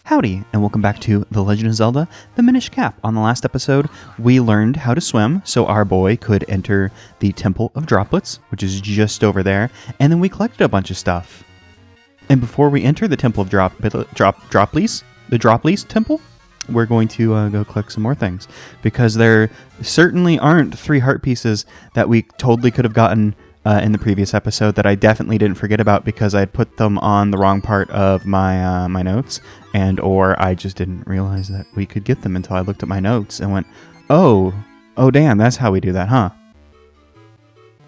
Howdy, and welcome back to The Legend of Zelda, the Minish Cap. On the last episode, we learned how to swim so our boy could enter the Temple of Droplets, which is just over there, and then we collected a bunch of stuff. And before we enter the Temple of Droplets, the Droplets Temple, we're going to go collect some more things, because there certainly aren't 3 heart pieces that we totally could have gotten in the previous episode that I definitely didn't forget about because I had put them on the wrong part of my my notes, or I just didn't realize that we could get them until I looked at my notes and went, oh damn, that's how we do that, huh?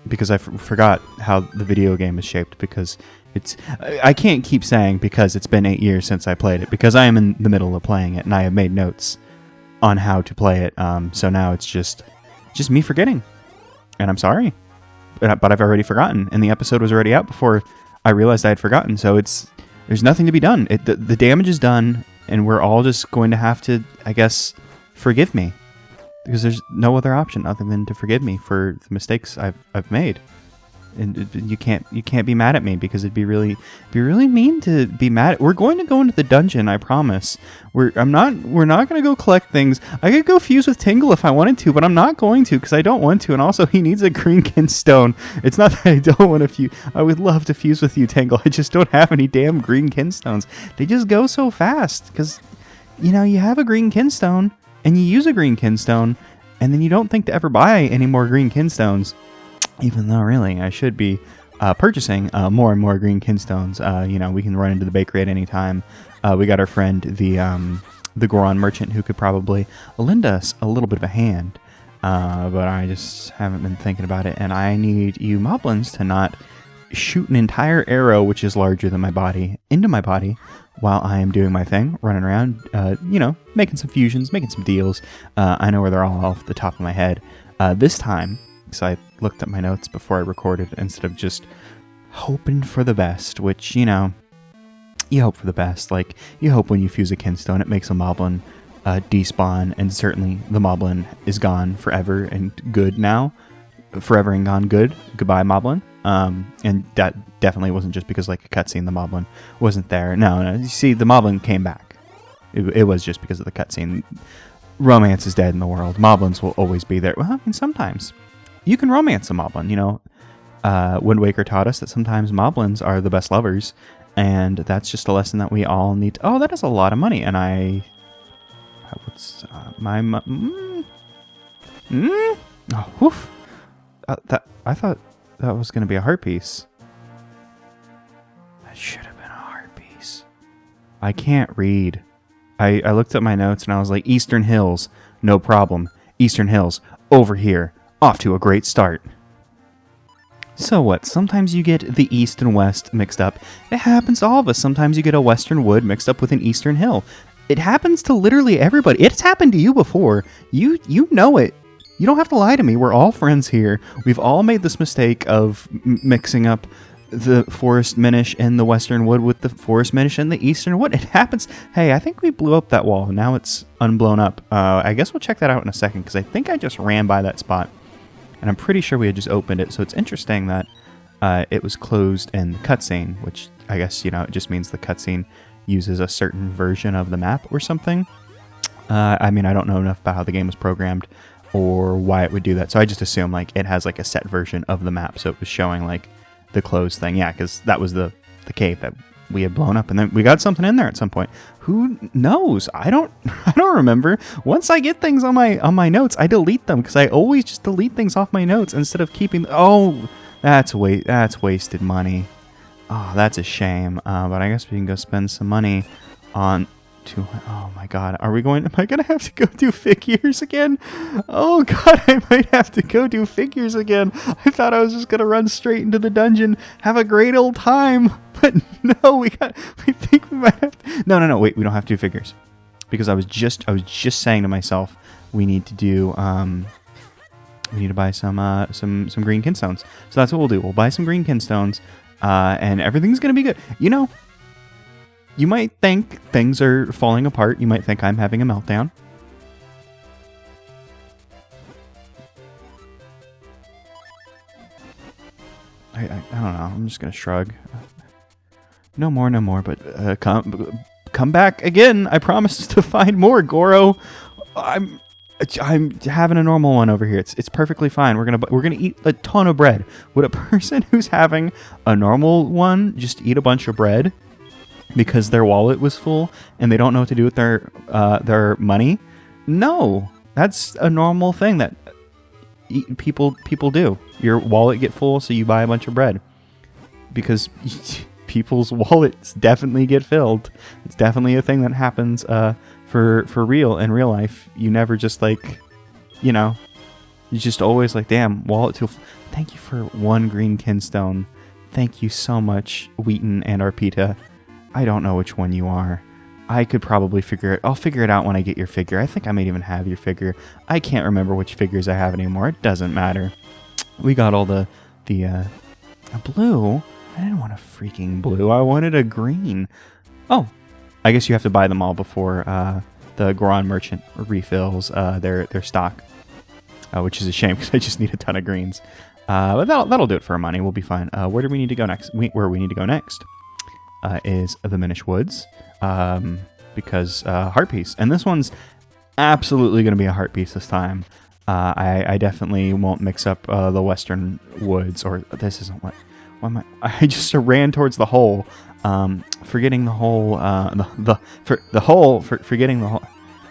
Because I forgot how the video game is shaped, because I can't keep saying because it's been 8 years since I played it, because I am in the middle of playing it and I have made notes on how to play it, so now it's just me forgetting, and I'm sorry. But I've already forgotten, and the episode was already out before I realized I had forgotten, so there's nothing to be done. The damage is done, and we're all just going to have to, I guess, forgive me, because there's no other option other than to forgive me for the mistakes I've made. And you can't be mad at me, because it'd be really mean to be mad. We're going to go into the dungeon, I promise. We're not going to go collect things. I could go fuse with Tingle if I wanted to, but I'm not going to, because I don't want to. And also, he needs a green kinstone. It's not that I don't want to fuse. I would love to fuse with you, Tingle. I just don't have any damn green kinstones. They just go so fast, because you have a green kinstone and you use a green kinstone, and then you don't think to ever buy any more green kinstones. Even though, really, I should be purchasing more and more green kinstones. We can run into the bakery at any time. We got our friend, the Goron merchant, who could probably lend us a little bit of a hand. But I just haven't been thinking about it. And I need you moblins to not shoot an entire arrow, which is larger than my body, into my body while I am doing my thing, running around, making some fusions, making some deals. I know where they're all off the top of my head. This time, because I looked at my notes before I recorded instead of just hoping for the best, which, you hope for the best. Like, you hope when you fuse a kinstone, it makes a moblin despawn, and certainly the moblin is gone forever and good now. Forever and gone good. Goodbye, moblin. And that definitely wasn't just because, like, a cutscene, the moblin wasn't there. No, you see, the moblin came back. It was just because of the cutscene. Romance is dead in the world. Moblins will always be there. Well, I mean, sometimes you can romance a moblin, Wind Waker taught us that sometimes moblins are the best lovers, and that's just a lesson that we all need to... Oh, that is a lot of money, and what's my... Oh, woof. I thought that was going to be a heart piece. That should have been a heart piece. I can't read. I looked at my notes, and I was like, Eastern Hills, no problem. Eastern Hills, over here. Off to a great start. So what? Sometimes you get the east and west mixed up. It happens to all of us. Sometimes you get a western wood mixed up with an eastern hill. It happens to literally everybody. It's happened to you before. You know it. You don't have to lie to me. We're all friends here. We've all made this mistake of mixing up the forest Minish and the western wood with the forest Minish and the eastern wood. It happens. Hey, I think we blew up that wall. Now it's unblown up. I guess we'll check that out in a second, because I think I just ran by that spot. And I'm pretty sure we had just opened it, so it's interesting that it was closed in the cutscene, which I guess, it just means the cutscene uses a certain version of the map or something. I mean, I don't know enough about how the game was programmed or why it would do that, so I just assume, like, it has, like, a set version of the map, so it was showing, like, the closed thing. Yeah, because that was the cave that we had blown up, and then we got something in there at some point. Who knows? I don't remember. Once I get things on my notes, I delete them, because I always just delete things off my notes instead of keeping. Oh, that's wasted money. Oh, that's a shame. But I guess we can go spend some money on. Oh my God, am I gonna have to go do figures again? Oh God, I might have to go do figures again. I thought I was just gonna run straight into the dungeon, have a great old time, but no, we think we might have to. No, wait, we don't have to do figures, because I was just saying to myself, we need to buy some green kinstones. So that's what we'll do. We'll buy some green kinstones, and everything's gonna be good. You might think things are falling apart. You might think I'm having a meltdown. I don't know. I'm just going to shrug. No more, but come come back again. I promise to find more, Goro. I'm having a normal one over here. It's perfectly fine. We're gonna eat a ton of bread. Would a person who's having a normal one just eat a bunch of bread because their wallet was full and they don't know what to do with their money? No, that's a normal thing that people do. Your wallet get full, so you buy a bunch of bread because people's wallets definitely get filled. It's definitely a thing that happens. For real in real life. You never just you just always damn, wallet too. Thank you for 1 green kinstone. Thank you so much, Wheaton and Arpita. I don't know which one you are. I could probably figure it. I'll figure it out when I get your figure. I think I might even have your figure. I can't remember which figures I have anymore. It doesn't matter. We got all a blue. I didn't want a freaking blue. I wanted a green. Oh, I guess you have to buy them all before the Goron Merchant refills their stock, which is a shame because I just need a ton of greens. But that'll do it for our money. We'll be fine. Where do we need to go next? Where we need to go next is the Minish Woods, because heart piece, and this one's absolutely going to be a heart piece this time. I definitely won't mix up the Western Woods, or this isn't what. Why am I just ran towards the hole. Forgetting the whole, forgetting the whole,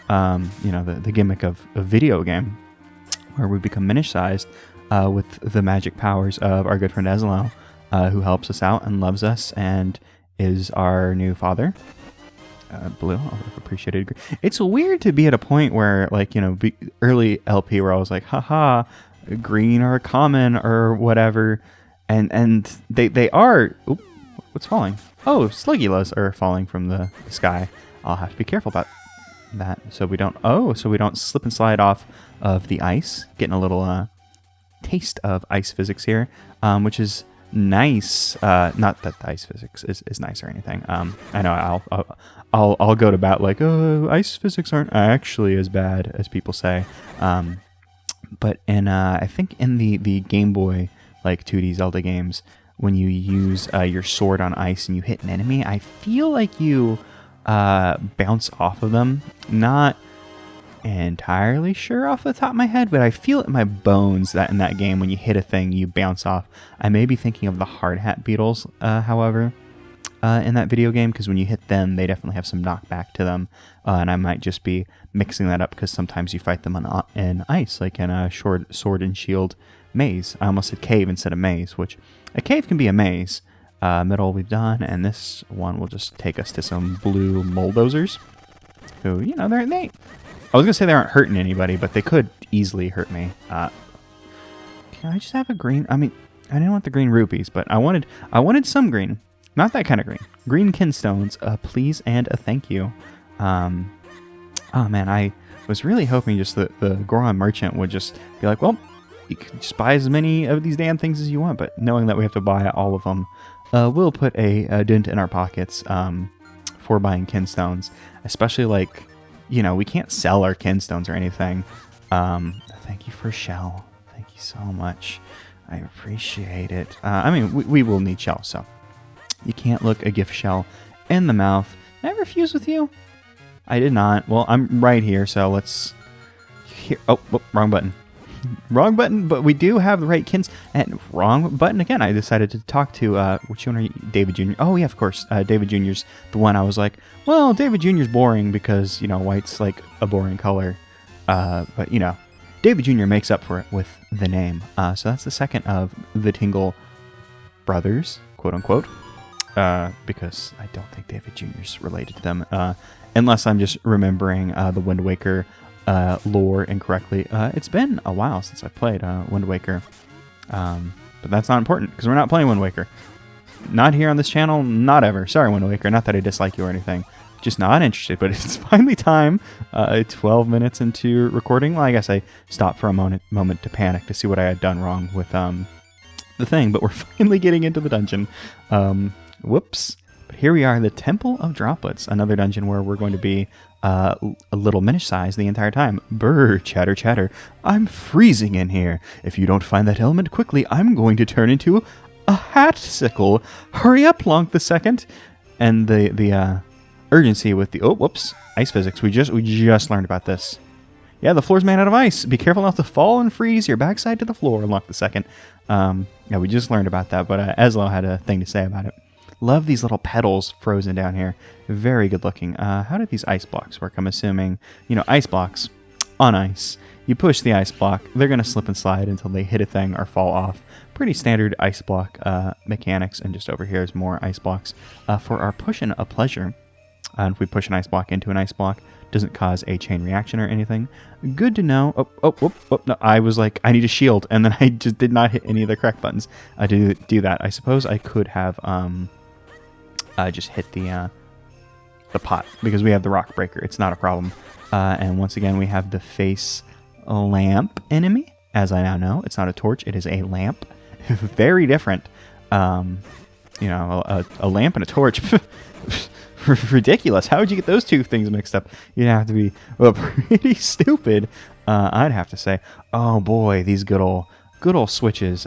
the gimmick of a video game where we become Minish-sized with the magic powers of our good friend Ezlo, who helps us out and loves us and is our new father. Blue, I would have appreciated. It's weird to be at a point where, early LP where I was like, haha, green or common or whatever, and they are. Oop, what's falling? Oh, Sluggulus are falling from the sky. I'll have to be careful about that so we don't slip and slide off of the ice. Getting a little taste of ice physics here, which is nice. Not that the ice physics is nice or anything. I know I'll go to bat ice physics aren't actually as bad as people say. But I think in the Game Boy 2D Zelda games, when you use your sword on ice and you hit an enemy, I feel like you bounce off of them. Not entirely sure off the top of my head, but I feel it in my bones that in that game when you hit a thing, you bounce off. I may be thinking of the hard hat beetles, however, in that video game, because when you hit them, they definitely have some knockback to them, and I might just be mixing that up because sometimes you fight them in ice, like in a sword and shield maze. I almost said cave instead of maze, which a cave can be a maze. Middle we've done, and this one will just take us to some blue bulldozers who, I was gonna say they aren't hurting anybody, but they could easily hurt me. Can I just have a green? I mean, I didn't want the green rupees, but I wanted some green. Not that kind of green. Green kinstones, please and a thank you. Oh man, I was really hoping just that the Goron Merchant would just be like, well, you can just buy as many of these damn things as you want, but knowing that we have to buy all of them, we'll put a dent in our pockets for buying kinstones, especially we can't sell our kinstones or anything. Thank you for shell. Thank you so much. I appreciate it. I mean, we will need shell, so you can't look a gift shell in the mouth. Did I refuse with you? I did not. Well, I'm right here, so let's... Here. Oh, wrong button. Wrong button, but we do have the right kins. And wrong button again. I decided to talk to, which one are you? David Jr. Oh, yeah, of course. David Jr.'s the one I was like, well, David Jr.'s boring because, white's like a boring color. But, David Jr. makes up for it with the name. So that's the second of the Tingle brothers, quote unquote. Because I don't think David Jr.'s related to them. Unless I'm just remembering the Wind Waker lore incorrectly. It's been a while since I played Wind Waker. But that's not important because we're not playing Wind Waker. Not here on this channel, not ever. Sorry, Wind Waker. Not that I dislike you or anything. Just not interested, but it's finally time. 12 minutes into recording. Well, I guess I stopped for a moment to panic to see what I had done wrong with the thing, but we're finally getting into the dungeon. Whoops. But here we are, the Temple of Droplets, another dungeon where we're going to be a little Minish size the entire time. Brr, chatter, chatter. I'm freezing in here. If you don't find that element quickly, I'm going to turn into a hat sickle. Hurry up, Lonk the Second. And the urgency with the... Oh, whoops. Ice physics. We just learned about this. Yeah, the floor's made out of ice. Be careful not to fall and freeze your backside to the floor. Unlock the second. Yeah, we just learned about that, but Eslo had a thing to say about it. Love these little petals frozen down here. Very good looking. How did these ice blocks work? I'm assuming, ice blocks on ice. You push the ice block, they're going to slip and slide until they hit a thing or fall off. Pretty standard ice block mechanics, and just over here is more ice blocks for our push and a pleasure. And if we push an ice block into an ice block, doesn't cause a chain reaction or anything. Good to know. No, I was like, I need a shield, and then I just did not hit any of the correct buttons to do that. I suppose I could have just hit the pot, because we have the rock breaker. It's not a problem. And once again, we have the face lamp enemy. As I now know, it's not a torch, it is a lamp. Very different. A lamp and a torch. Ridiculous. How would you get those two things mixed up? You'd have to be pretty stupid, I'd have to say. Oh boy, these good old switches.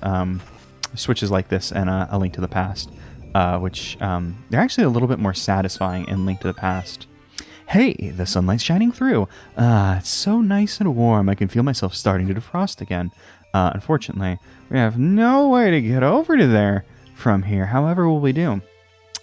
Switches like this and A Link to the Past, which they're actually a little bit more satisfying in Link to the Past. Hey, the sunlight's shining through. It's so nice and warm. I can feel myself starting to defrost again. Unfortunately, we have no way to get over to there from here. However, will we do?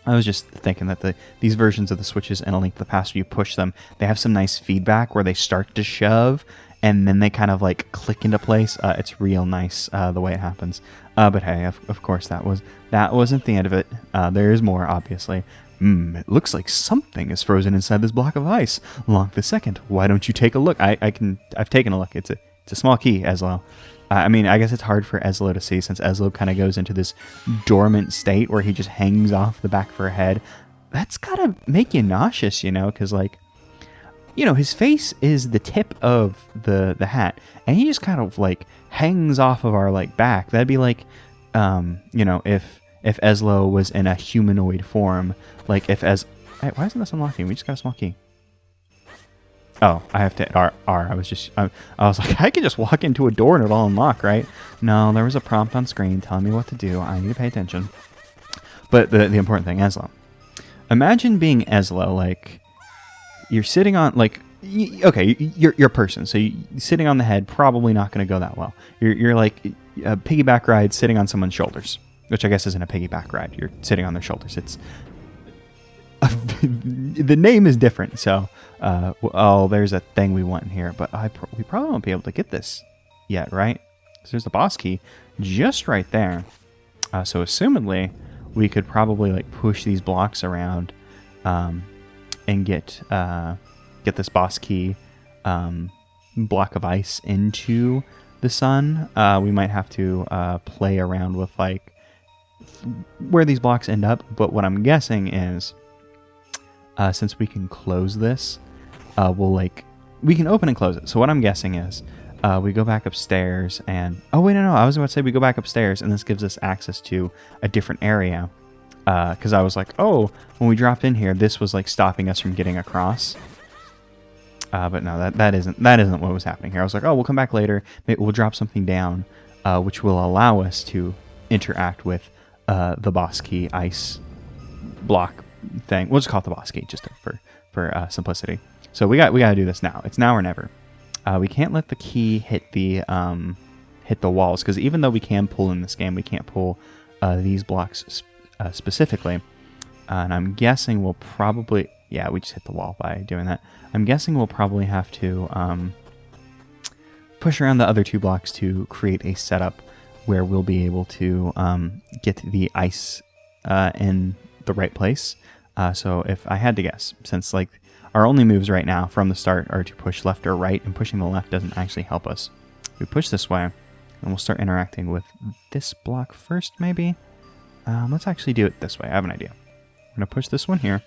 I was just thinking that these versions of the switches in A Link to the Past, when you push them, they have some nice feedback where they start to shove, and then they kind of like click into place. It's real nice the way it happens. But hey, of course, that wasn't the end of it. There is more, obviously. It looks like something is frozen inside this block of ice. Lock the second. Why don't you take a look? I've taken a look. It's a small key, Eslo. I guess it's hard for Eslo to see, since Eslo kind of goes into this dormant state where he just hangs off the back of her head. That's gotta make you nauseous, because his face is the tip of the hat, and he just kind of like hangs off of our like back. That'd be like, if Eslo was in a humanoid form, like if Hey, why isn't this unlocking? We just got a small key. Oh, I have to hit R. I was like, I could just walk into a door and it'll unlock, right? No, there was a prompt on screen telling me what to do. I need to pay attention. But the important thing, Eslo. Imagine being Eslo, like, you're sitting on, like, you're a person, so sitting on the head, probably not going to go that well. You're like a piggyback ride sitting on someone's shoulders, which I guess isn't a piggyback ride. You're sitting on their shoulders. It's the name is different, so there's a thing we want in here, but we probably won't be able to get this yet, right? So there's the boss key just right there. So assumedly we could probably like push these blocks around and get this boss key block of ice into the sun. We might have to play around with like where these blocks end up, but what I'm guessing is since we can close this, we can open and close it. So what I'm guessing is we go back upstairs and... Oh, wait, no. I was about to say we go back upstairs and this gives us access to a different area. Because I was like, oh, when we dropped in here, this was like stopping us from getting across. But no, that isn't what was happening here. I was like, oh, we'll come back later. Maybe we'll drop something down, which will allow us to interact with the boss key ice block thing. We'll just call it the boss key just for simplicity. So we got to do this now. It's now or never. We can't let the key hit the walls, because even though we can pull in this game, we can't pull these blocks specifically. And I'm guessing we'll probably... Yeah, we just hit the wall by doing that. I'm guessing we'll probably have to push around the other two blocks to create a setup where we'll be able to get the ice in the right place. So if I had to guess, since like our only moves right now from the start are to push left or right, and pushing the left doesn't actually help us. We push this way, and we'll start interacting with this block first, maybe? Let's actually do it this way. I have an idea. I'm going to push this one here.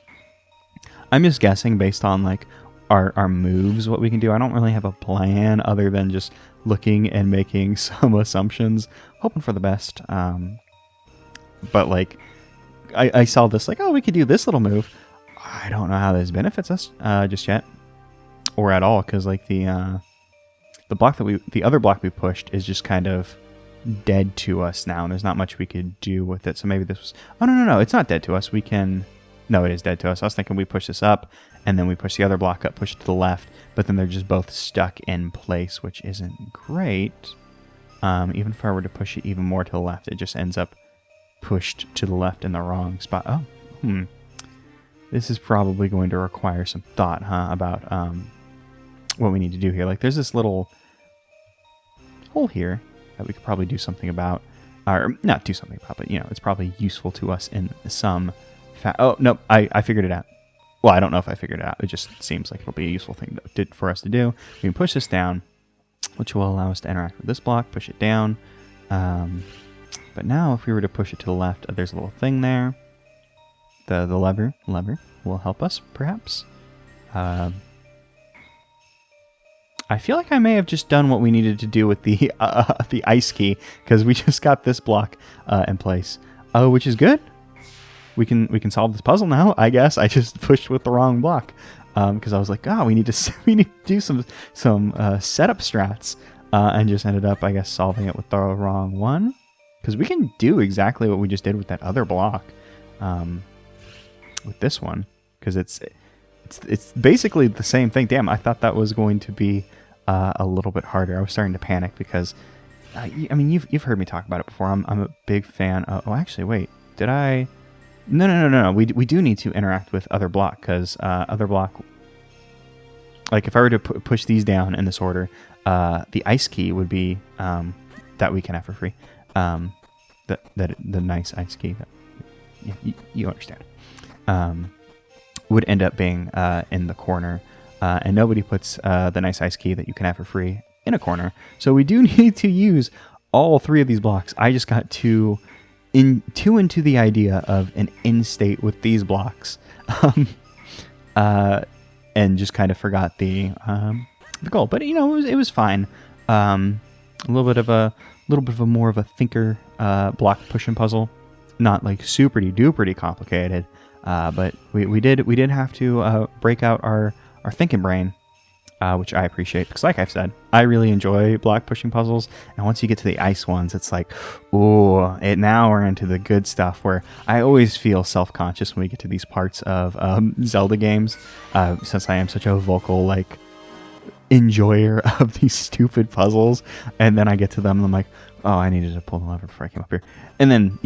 I'm just guessing based on like our moves, what we can do. I don't really have a plan other than just looking and making some assumptions, hoping for the best. But like, I saw this like, oh, we could do this little move. I don't know how this benefits us just yet, or at all, because like the other block we pushed is just kind of dead to us now, and there's not much we could do with it. So maybe this was... Oh, no, it's not dead to us. We can No, it is dead to us. I was thinking we push this up, and then we push the other block up, push it to the left, but then they're just both stuck in place, which isn't great. Even if I were to push it even more to the left, it just ends up pushed to the left in the wrong spot. Oh, This is probably going to require some thought, about what we need to do here. Like, there's this little hole here that we could probably do something about. Or not do something about, but, it's probably useful to us in some oh, no, I figured it out. Well, I don't know if I figured it out. It just seems like it'll be a useful thing for us to do. We can push this down, which will allow us to interact with this block, push it down. But now if we were to push it to the left, there's a little thing there. The lever will help us, perhaps. I feel like I may have just done what we needed to do with the ice key, because we just got this block in place. Oh, which is good. We can solve this puzzle now, I guess. I just pushed with the wrong block, because I was like, we need to do some setup strats, and just ended up, I guess, solving it with the wrong one. Because we can do exactly what we just did with that other block, with this one, because it's basically the same thing. Damn, I thought that was going to be a little bit harder. I was starting to panic because, I mean, you've heard me talk about it before. I'm a big fan of, oh, actually, wait, did I? No. We do need to interact with other block, because other block, like if I were to push these down in this order, the ice key would be that we can have for free. The nice ice key that you understand. Would end up being in the corner, and nobody puts the nice ice key that you can have for free in a corner. So we do need to use all three of these blocks. I just got too into the idea of an end state with these blocks, and just kind of forgot the goal. But it was fine. A little bit of a more of a thinker block pushing puzzle, not like super duper complicated. But we did have to break out our thinking brain, which I appreciate, because like I've said, I really enjoy block pushing puzzles, and once you get to the ice ones, it's like, ooh, now we're into the good stuff, where I always feel self-conscious when we get to these parts of Zelda games, since I am such a vocal, enjoyer of these stupid puzzles, and then I get to them and I'm like, oh, I needed to pull the lever before I came up here, and then,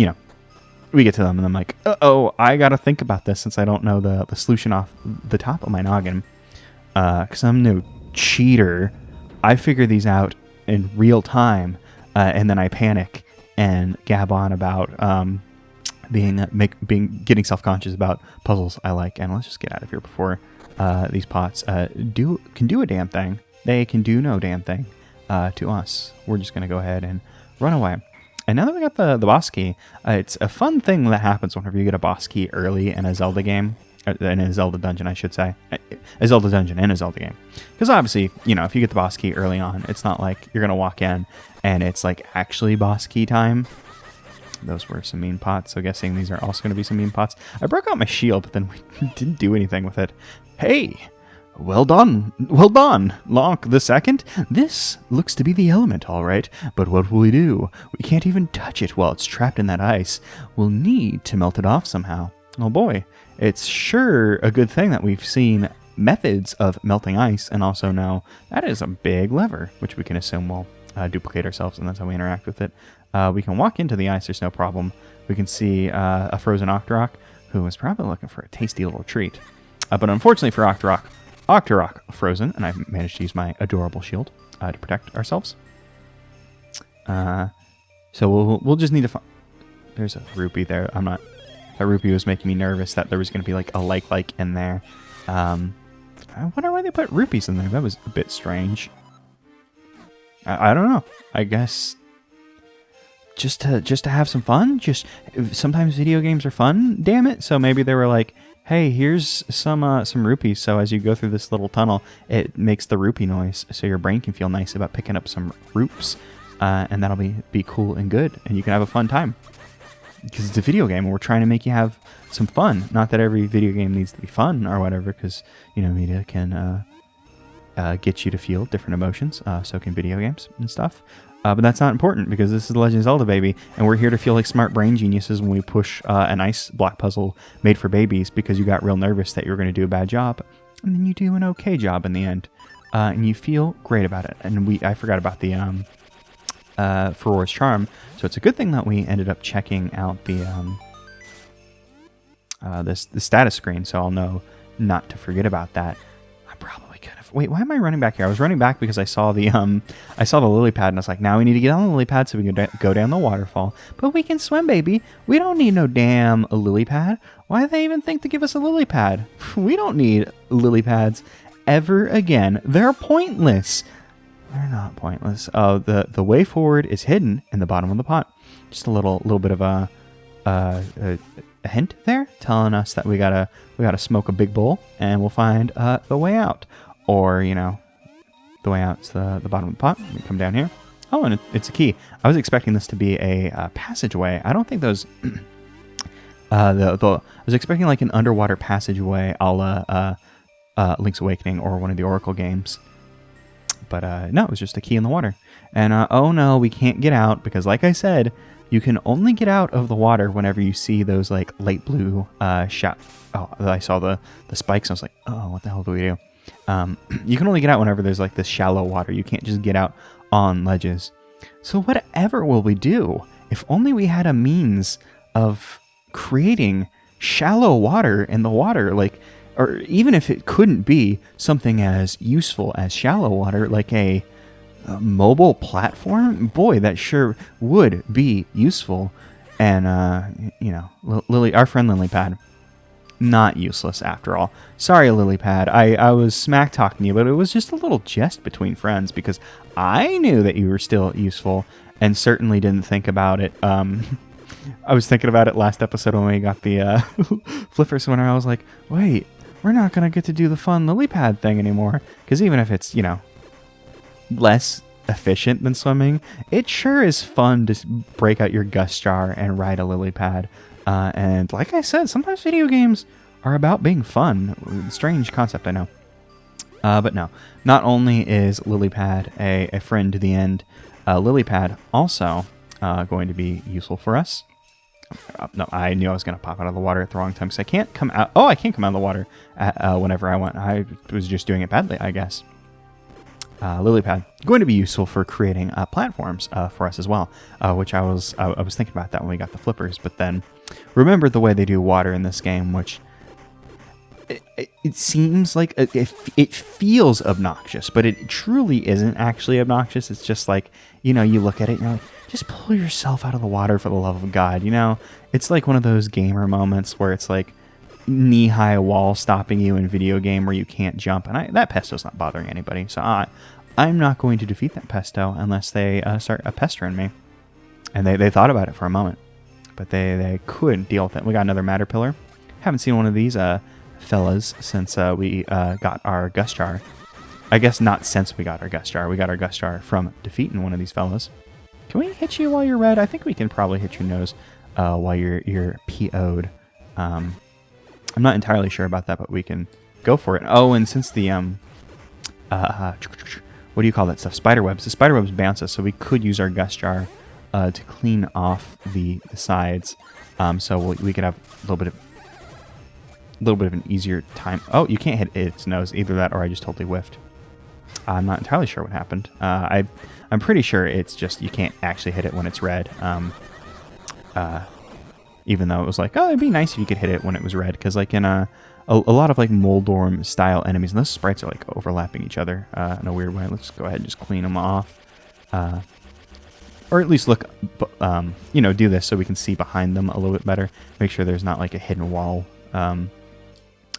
we get to them and I'm like, uh-oh, I gotta think about this, since I don't know the solution off the top of my noggin. Because I'm no cheater. I figure these out in real time, and then I panic and gab on about getting self-conscious about puzzles I like. And let's just get out of here before these pots can do a damn thing. They can do no damn thing to us. We're just gonna go ahead and run away. And now that we got the boss key, it's a fun thing that happens whenever you get a boss key early in a Zelda game. In a Zelda dungeon, I should say. A Zelda dungeon in a Zelda game. Because obviously, if you get the boss key early on, it's not like you're going to walk in and it's actually boss key time. Those were some mean pots, so guessing these are also going to be some mean pots. I broke out my shield, but then we didn't do anything with it. Hey! Well done, Lonk the Second. This looks to be the element, all right. But what will we do? We can't even touch it while it's trapped in that ice. We'll need to melt it off somehow. Oh boy, it's sure a good thing that we've seen methods of melting ice, and also know that is a big lever, which we can assume will duplicate ourselves, and that's how we interact with it. We can walk into the ice, there's no problem. We can see a frozen Octorok, who is probably looking for a tasty little treat. But unfortunately for Octorok frozen, and I've managed to use my adorable shield to protect ourselves. So we'll just need to find... There's a rupee there. That rupee was making me nervous that there was going to be a like in there. I wonder why they put rupees in there. That was a bit strange. I don't know. I guess just to have some fun. Sometimes video games are fun. Damn it! So maybe they were like, hey, here's some rupees. So as you go through this little tunnel, it makes the rupee noise, so your brain can feel nice about picking up some rupes, and that'll be cool and good, and you can have a fun time. Because it's a video game, and we're trying to make you have some fun. Not that every video game needs to be fun or whatever, because media can get you to feel different emotions, so can video games and stuff. But that's not important because this is The Legend of Zelda, baby, and we're here to feel like smart brain geniuses when we push an ice block puzzle made for babies because you got real nervous that you were going to do a bad job, and then you do an okay job in the end, and you feel great about it. And I forgot about the Ferora's Charm, so it's a good thing that we ended up checking out the the status screen, so I'll know not to forget about that. I probably could have. Wait, why am I running back here? I was running back because I saw the lily pad, and I was like, now we need to get on the lily pad so we can go down the waterfall. But we can swim, baby. We don't need no damn lily pad. Why do they even think to give us a lily pad? We don't need lily pads ever again. They're pointless. They're not pointless. The way forward is hidden in the bottom of the pot. Just a little bit of a hint there, telling us that we gotta smoke a big bowl, and we'll find the way out. Or the way out's the bottom of the pot. We come down here. Oh, and it's a key. I was expecting this to be a passageway. I don't think those. I was expecting like an underwater passageway, a la Link's Awakening or one of the Oracle games. But no, it was just a key in the water. And oh no, we can't get out because, like I said, you can only get out of the water whenever you see those like light blue shot. Oh, I saw the spikes. And I was like, oh, what the hell do we do? You can only get out whenever there's like this shallow water. You can't just get out on ledges. So whatever will we do? If only we had a means of creating shallow water in the water, like, or even if it couldn't be something as useful as shallow water, like a mobile platform, boy, that sure would be useful. And Lily, our friend Lilypad, not useless after all. Sorry, Lilypad, I was smack talking you, but it was just a little jest between friends because I knew that you were still useful and certainly didn't think about it. I was thinking about it last episode when we got the flippers winner. I was like, wait, we're not gonna get to do the fun Lilypad thing anymore, because even if it's less efficient than swimming, it sure is fun to break out your Gust Jar and ride a lily pad. And like I said, sometimes video games are about being fun. Strange concept, I know. But no, not only is Lilypad a friend to the end, Lilypad also going to be useful for us. No, I knew I was going to pop out of the water at the wrong time, because I can't come out. Oh, I can't come out of the water whenever I want. I was just doing it badly, I guess. Lilypad going to be useful for creating platforms for us as well, which I was thinking about that when we got the flippers, but then remember the way they do water in this game, which it seems like it feels obnoxious, but it truly isn't actually obnoxious. It's just like, you look at it and you're like, just pull yourself out of the water for the love of God. It's like one of those gamer moments where it's like knee-high wall stopping you in video game where you can't jump, and that pesto's not bothering anybody, so I'm not going to defeat that pesto unless they start pestering me. And they thought about it for a moment, but they couldn't deal with it. We got another matter pillar. Haven't seen one of these fellas since we got our Gust Jar. I guess not since we got our Gust Jar. We got our Gust Jar from defeating one of these fellas. Can we hit you while you're red? I think we can probably hit your nose while you're PO'd. I'm not entirely sure about that, but we can go for it. Oh, and since the what do you call that stuff? Spiderwebs. The spiderwebs bounce us, so we could use our Gust Jar to clean off the sides. So we could have a little bit of an easier time. Oh, you can't hit its nose. Either that or I just totally whiffed. I'm not entirely sure what happened. I'm pretty sure it's just you can't actually hit it when it's red. Even though it was like, oh, it'd be nice if you could hit it when it was red, because like in a lot of like Moldorm style enemies, and those sprites are like overlapping each other in a weird way. Let's go ahead and just clean them off, or at least look, do this so we can see behind them a little bit better. Make sure there's not like a hidden wall. I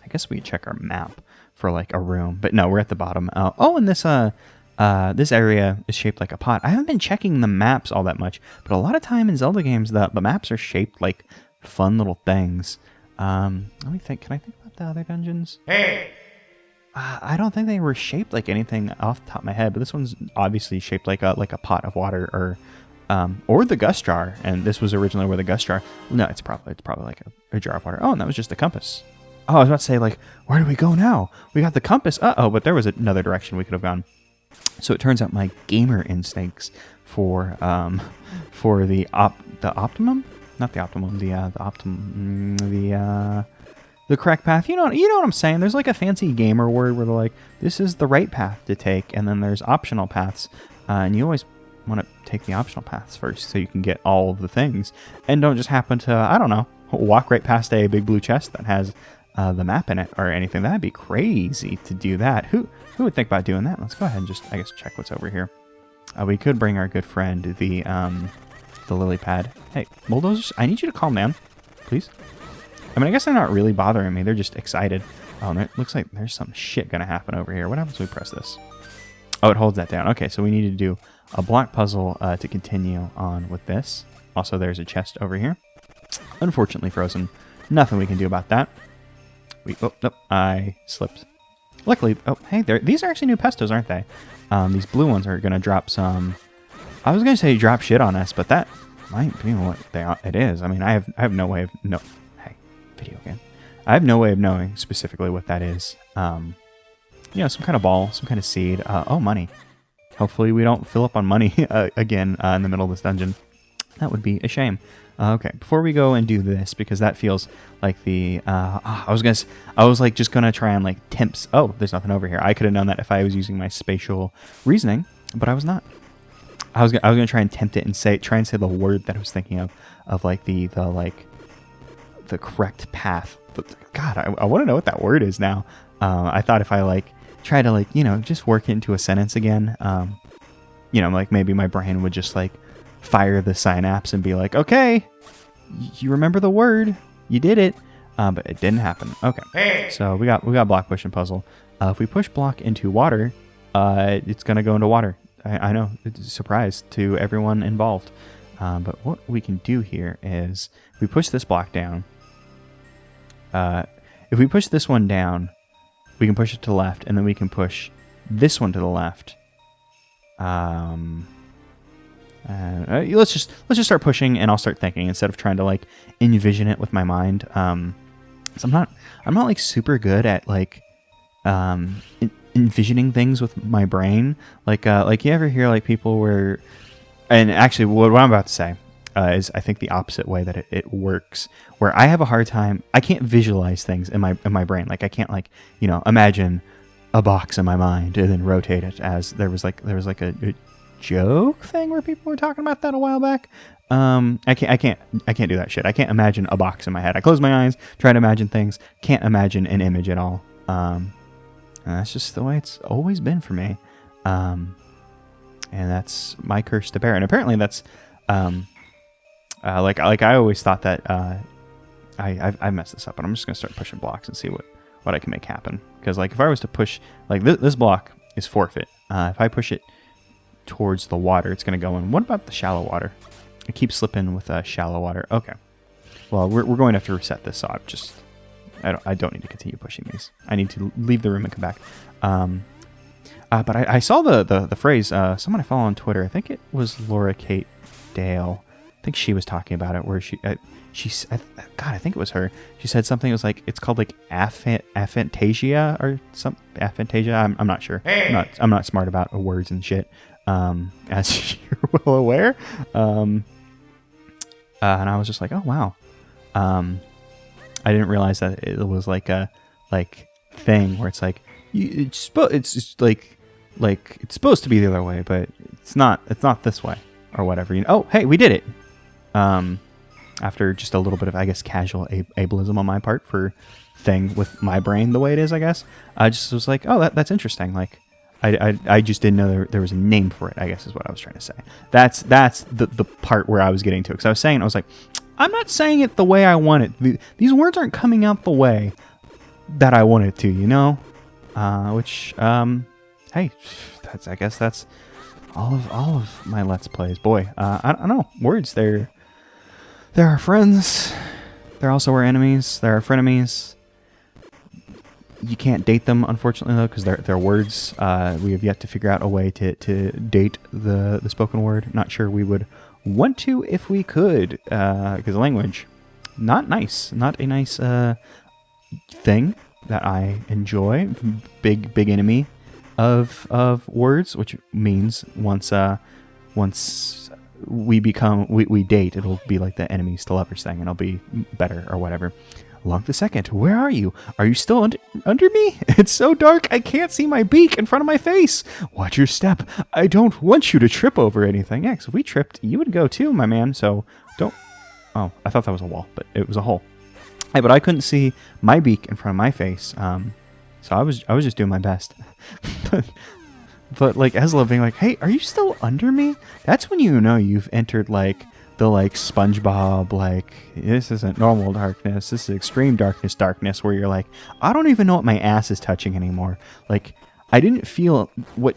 guess we could check our map for like a room, but no, we're at the bottom. Oh, and this area is shaped like a pot. I haven't been checking the maps all that much, but a lot of time in Zelda games, the maps are shaped like fun little things. Let me think. Can I think about the other dungeons? Hey! I don't think they were shaped like anything off the top of my head, but this one's obviously shaped like a pot of water, or the Gust Jar. And this was originally where the Gust Jar. No, it's probably like a jar of water. Oh, and that was just the compass. Oh, I was about to say, like, where do we go now? We got the compass. Uh-oh, but there was another direction we could have gone. So it turns out my gamer instincts for the optimum, not the optimum, the correct path. You know what I'm saying? There's like a fancy gamer word where they're like, this is the right path to take, and then there's optional paths, and you always want to take the optional paths first so you can get all of the things, and don't just happen to, I don't know, walk right past a big blue chest that has the map in it or anything. That'd be crazy to do that. Who would think about doing that? Let's go ahead and just, I guess, check what's over here. We could bring our good friend, the lily pad. Hey, bulldozers, I need you to calm down, please. I mean, I guess they're not really bothering me. They're just excited. Oh, and it looks like there's some shit gonna happen over here. What happens when we press this? Oh, it holds that down. Okay, so we need to do a block puzzle to continue on with this. Also, there's a chest over here. Unfortunately frozen. Nothing we can do about that. Oh, nope, I slipped. Luckily, oh, hey, these are actually new pestos, aren't they? These blue ones are going to drop some... I was going to say drop shit on us, but that might be what it is. I mean, I have no way of... No, hey, video game. I have no way of knowing specifically what that is. You know, some kind of ball, some kind of seed. Oh, money. Hopefully we don't fill up on money again in the middle of this dungeon. That would be a shame. Okay, before we go and do this, because that feels like the... I was like just gonna try and like tempt... Oh, there's nothing over here. I could have known that if I was using my spatial reasoning, but I was not. I was gonna try and tempt it and try and say the word that I was thinking of like the correct path. But God, I want to know what that word is now. I thought if I like try to like, you know, just work it into a sentence again, you know, like maybe my brain would just like fire the synapse and be like, okay, you remember the word, you did it, but it didn't happen. Okay, so we got block push and puzzle. If we push block into water, it's gonna go into water. I know, it's a surprise to everyone involved. But what we can do here is we push this block down. If we push this one down, we can push it to the left, and then we can push this one to the left. Let's just start pushing, and I'll start thinking instead of trying to like envision it with my mind. So I'm not like super good at like envisioning things with my brain. Like you ever hear like people where, and actually what I'm about to say is I think the opposite way that it works, where I have a hard time. I can't visualize things in my brain. Like I can't like, you know, imagine a box in my mind and then rotate it, as there was like a joke thing where people were talking about that a while back. I can't do that shit. I can't imagine a box in my head. I close my eyes, try to imagine things, can't imagine an image at all. And that's just the way it's always been for me. And that's my curse to bear. And apparently that's like I always thought that I messed this up, and I'm just gonna start pushing blocks and see what I can make happen. Because like if I was to push like this block is forfeit. If I push it towards the water, it's going to go in. What about the shallow water? I keep slipping with shallow water. Okay. Well, we're going to have to reset this, so I don't need to continue pushing these. I need to leave the room and come back. But I saw the phrase, someone I follow on Twitter, I think it was Laura Kate Dale. I think she was talking about it, where God, I think it was her. She said something. It was like, it's called like aphantasia or some aphantasia. I'm not sure. I'm not smart about words and shit. As you're well aware. And I was just like, oh wow. I didn't realize that it was like a thing where it's like it's just like it's supposed to be the other way, but it's not this way or whatever. You know? Oh, hey, we did it. After just a little bit of, I guess, casual ableism on my part for thing with my brain the way it is, I guess. I just was like, oh, that's interesting. Like, I just didn't know there was a name for it, I guess is what I was trying to say. That's the part where I was getting to. Because I was like, I'm not saying it the way I want it. These words aren't coming out the way that I want it to, you know? Hey, I guess that's all of my Let's Plays. Boy, I don't know. Words, they're our friends. They're also our enemies. They're our frenemies. You can't date them, unfortunately, though, because they're words. We have yet to figure out a way to date the spoken word. Not sure we would want to if we could, because the language, not nice. Not a nice thing that I enjoy. Big enemy of words, which means once we date, it'll be like the enemies to lovers thing, and it'll be better or whatever. Log the second. Where are you? Are you still under me? It's so dark I can't see my beak in front of my face. Watch your step. I don't want you to trip over anything. Yeah, 'cause if we tripped, you would go too, my man. So don't. Oh, I thought that was a wall, but it was a hole. Hey, but I couldn't see my beak in front of my face. So I was just doing my best. But like Ezla being like, hey, are you still under me? That's when you know you've entered like the like SpongeBob, like this isn't normal darkness, this is extreme darkness where you're like, I don't even know what my ass is touching anymore. Like I didn't feel what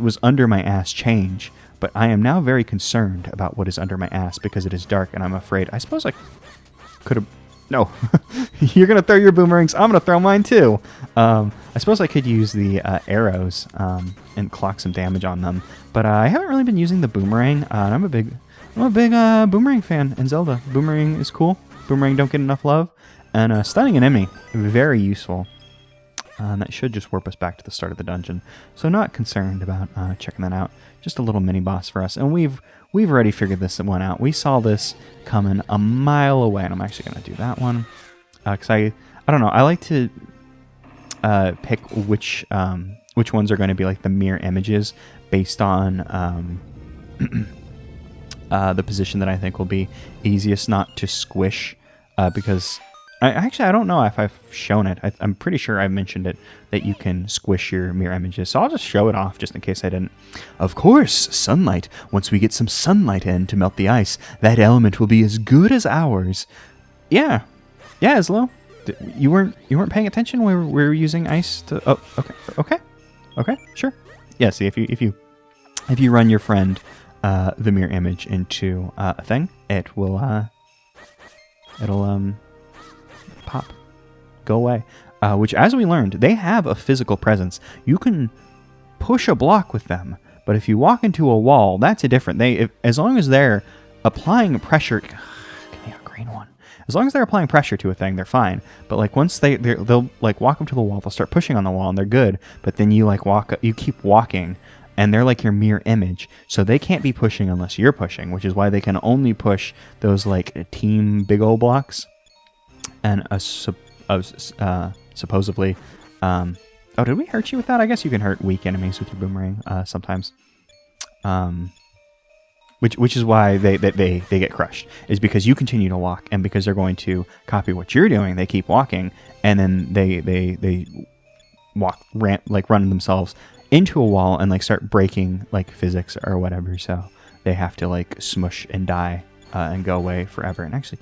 was under my ass change, but I am now very concerned about what is under my ass because it is dark and I'm afraid. I suppose I could have. No, you're going to throw your boomerangs. I'm going to throw mine too. I suppose I could use the arrows and clock some damage on them, but I haven't really been using the boomerang. I'm a big boomerang fan in Zelda. Boomerang is cool. Boomerang don't get enough love. And stunning an enemy, very useful. That should just warp us back to the start of the dungeon. So not concerned about checking that out. Just a little mini boss for us. And we've already figured this one out. We saw this coming a mile away. And I'm actually going to do that one. Because I don't know. I like to pick which ones are going to be like the mirror images based on the position that I think will be easiest not to squish. Because I don't know if I've shown it. I'm pretty sure I mentioned it, that you can squish your mirror images. So I'll just show it off just in case I didn't. Of course, sunlight. Once we get some sunlight in to melt the ice, that element will be as good as ours. Yeah, Islo. You weren't paying attention when we were using ice to. Oh, okay, sure. Yeah. See, if you run your friend the mirror image into a thing, it'll pop, go away. Which, as we learned, they have a physical presence. You can push a block with them, but if you walk into a wall, that's a different. As long as they're applying pressure, give me a green one. As long as they're applying pressure to a thing, they're fine. But like once they'll like walk up to the wall, they'll start pushing on the wall, and they're good. But then you like you keep walking, and they're like your mirror image, so they can't be pushing unless you're pushing, which is why they can only push those like team big old blocks. And supposedly, oh, did we hurt you with that? I guess you can hurt weak enemies with your boomerang sometimes. Which is why they get crushed, is because you continue to walk, and because they're going to copy what you're doing, they keep walking, and then they run themselves into a wall and like start breaking like physics or whatever. So they have to like smush and die and go away forever. And actually,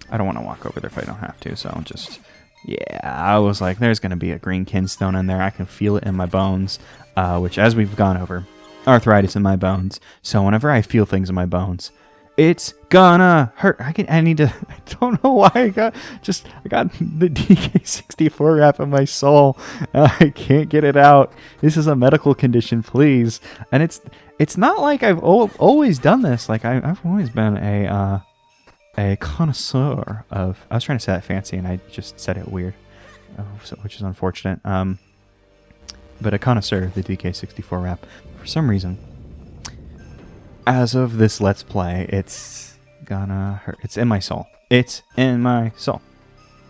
I don't want to walk over there if I don't have to, so I'll just... Yeah, I was like, there's going to be a green kinstone in there. I can feel it in my bones, which, as we've gone over, arthritis in my bones. So whenever I feel things in my bones, it's gonna hurt. I don't know why I got the DK64 wrap in my soul. I can't get it out. This is a medical condition, please. And it's not like I've always done this. Like, I've always been a connoisseur of... I was trying to say that fancy, and I just said it weird, which is unfortunate. But a connoisseur of the DK64 wrap. For some reason, as of this Let's Play, it's gonna hurt. It's in my soul. It's in my soul.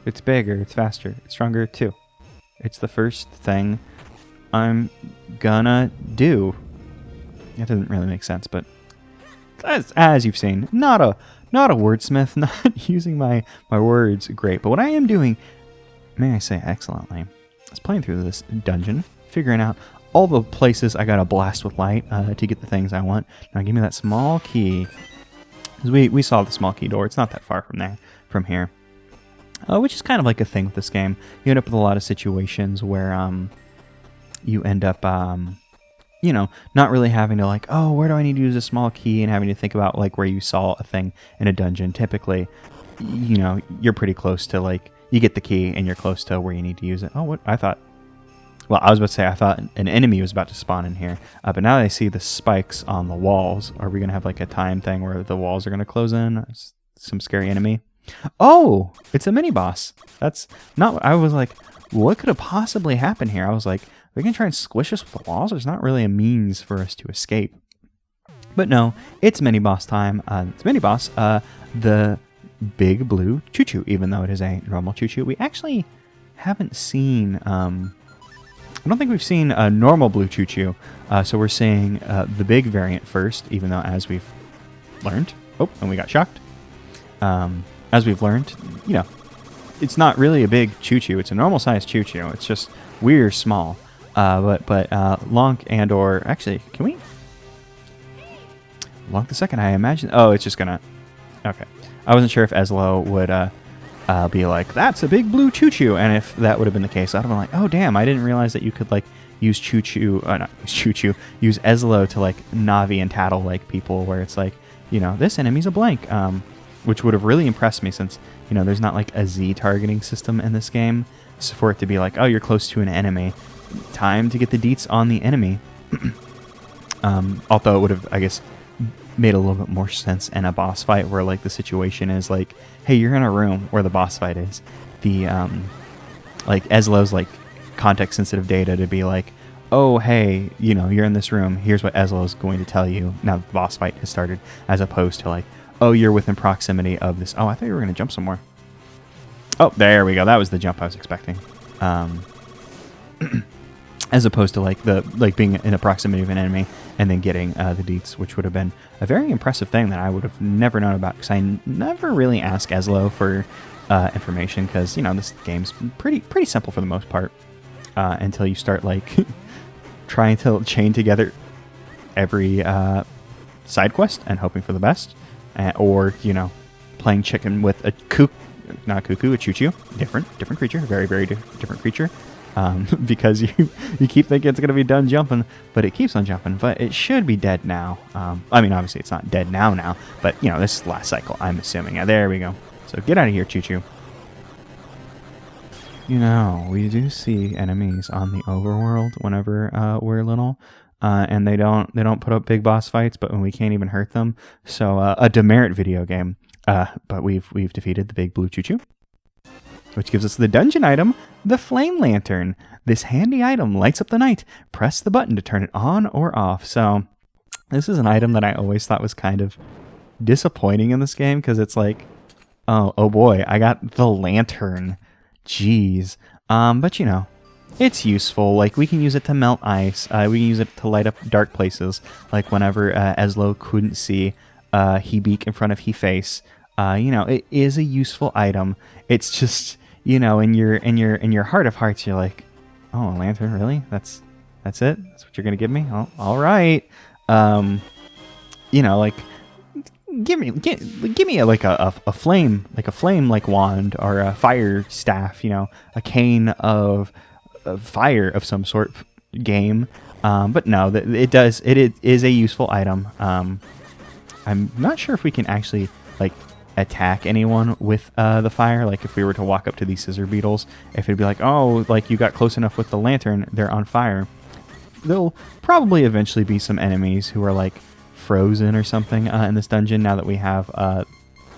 It's bigger, it's faster, it's stronger too. It's the first thing I'm gonna do. That doesn't really make sense, but as you've seen, not a wordsmith, not using my words great. But what I am doing, may I say excellently, is playing through this dungeon, figuring out all the places I gotta blast with light to get the things I want. Now give me that small key. Because we saw the small key door. It's not that far from here. Which is kind of like a thing with this game. You end up with a lot of situations where you end up... not really having to like, oh, where do I need to use a small key, and having to think about like where you saw a thing in a dungeon. Typically, you're pretty close to like, you get the key and you're close to where you need to use it. Oh, what? I was about to say, I thought an enemy was about to spawn in here. But now that I see the spikes on the walls, are we going to have like a time thing where the walls are going to close in? Some scary enemy. Oh, it's a mini boss. That's not. I was like, what could have possibly happened here? I was like, we can try and squish us with the walls. There's not really a means for us to escape. But no, it's mini boss time. It's mini boss. The big blue choo-choo. Even though it is a normal choo-choo, we actually haven't seen. I don't think we've seen a normal blue choo-choo. So we're seeing the big variant first. Even though, as we've learned, and we got shocked. As we've learned, it's not really a big choo-choo. It's a normal size choo-choo. It's just we're small. But Lonk and or actually, can we? Lonk the second, I imagine. Oh, it's just gonna. Okay, I wasn't sure if Ezlo would be like, that's a big blue choo-choo, and if that would have been the case, I'd have been like, oh damn, I didn't realize that you could like use choo-choo, not use choo-choo, use Ezlo to like Navi and tattle like people, where it's like, this enemy's a blank, which would have really impressed me since there's not like a Z targeting system in this game, so for it to be like, oh, you're close to an enemy, time to get the deets on the enemy. Although it would have, I guess, made a little bit more sense in a boss fight where like the situation is like, hey, you're in a room where the boss fight is. The like Ezlo's like context sensitive data to be like, oh hey, you're in this room, here's what Ezlo's going to tell you now that the boss fight has started, as opposed to like, oh, you're within proximity of this. Oh, I thought you were going to jump somewhere. Oh, there we go. That was the jump I was expecting. As opposed to like being in a proximity of an enemy and then getting the deets, which would have been a very impressive thing that I would have never known about, because I never really ask Ezlo for information, because this game's pretty simple for the most part, until you start like trying to chain together every side quest and hoping for the best, or playing chicken with a not a cuckoo, a choo-choo, different creature, very different creature. Because you keep thinking it's going to be done jumping, but it keeps on jumping. But it should be dead now. I mean, obviously it's not dead now, but this is the last cycle, I'm assuming. Yeah, there we go. So get out of here, choo-choo. We do see enemies on the overworld whenever we're little, and they don't put up big boss fights, but when we can't even hurt them. So a demerit video game. But we've defeated the big blue choo-choo, which gives us the dungeon item, the Flame Lantern. This handy item lights up the night. Press the button to turn it on or off. So this is an item that I always thought was kind of disappointing in this game, because it's like, oh boy, I got the lantern. Jeez. But it's useful. Like, we can use it to melt ice. We can use it to light up dark places. Like whenever Ezlo couldn't see He-Beak in front of He-Face. It is a useful item. It's just, in your heart of hearts, you're like, oh, a lantern, really? That's it? That's what you're gonna give me? Oh, all right. Like, give me a flame, like wand, or a fire staff, a cane of fire of some sort game. But no, it is a useful item. I'm not sure if we can actually like attack anyone with the fire. Like if we were to walk up to these scissor beetles, if it'd be like, oh, like you got close enough with the lantern, they're on fire. There'll probably eventually be some enemies who are like frozen or something in this dungeon, now that we have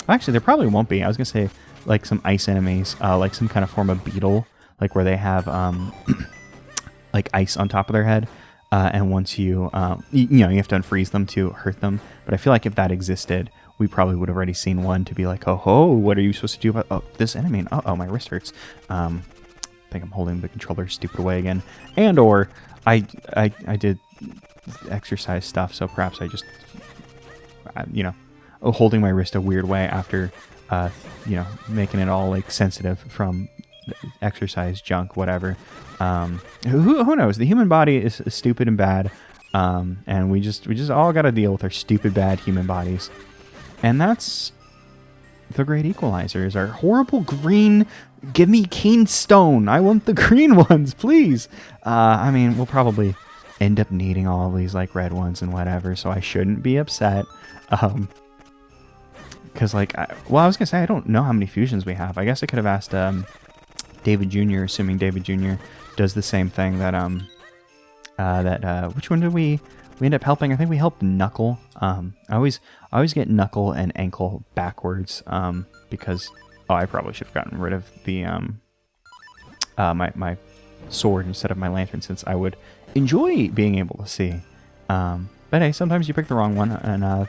actually there probably won't be. I was gonna say like some ice enemies, like some kind of form of beetle, like where they have like ice on top of their head, and once you you have to unfreeze them to hurt them. But I feel like if that existed, we probably would have already seen one to be like, oh ho, what are you supposed to do about this enemy? And oh, my wrist hurts. I think I'm holding the controller stupid away again. And or I did exercise stuff, so perhaps I just holding my wrist a weird way after making it all like sensitive from exercise junk, whatever. Who knows? The human body is stupid and bad, and we just all got to deal with our stupid bad human bodies. And that's the great equalizer, is our horrible green. Give me keen stone. I want the green ones, please. I mean, we'll probably end up needing all of these like red ones and whatever, so I shouldn't be upset. Because I was gonna say I don't know how many fusions we have. I guess I could have asked David Jr., assuming David Jr. does the same thing that which one did we end up helping? I think we helped Knuckle. I always get Knuckle and Ankle backwards. because I probably should have gotten rid of the my sword instead of my lantern, since I would enjoy being able to see. But hey, sometimes you pick the wrong one, and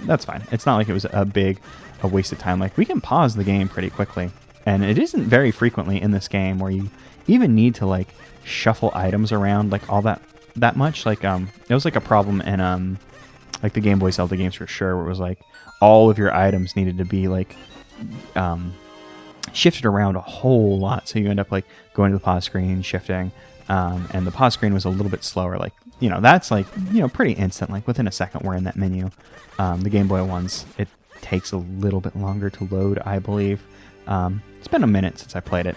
that's fine. It's not like it was a waste of time. Like, we can pause the game pretty quickly, and it isn't very frequently in this game where you even need to like shuffle items around like all that much. Like it was like a problem in like the Game Boy Zelda games for sure, where it was like all of your items needed to be like shifted around a whole lot, so you end up like going to the pause screen, shifting, and the pause screen was a little bit slower. Like, that's like, pretty instant. Like within a second we're in that menu. The Game Boy ones, it takes a little bit longer to load, I believe. It's been a minute since I played it.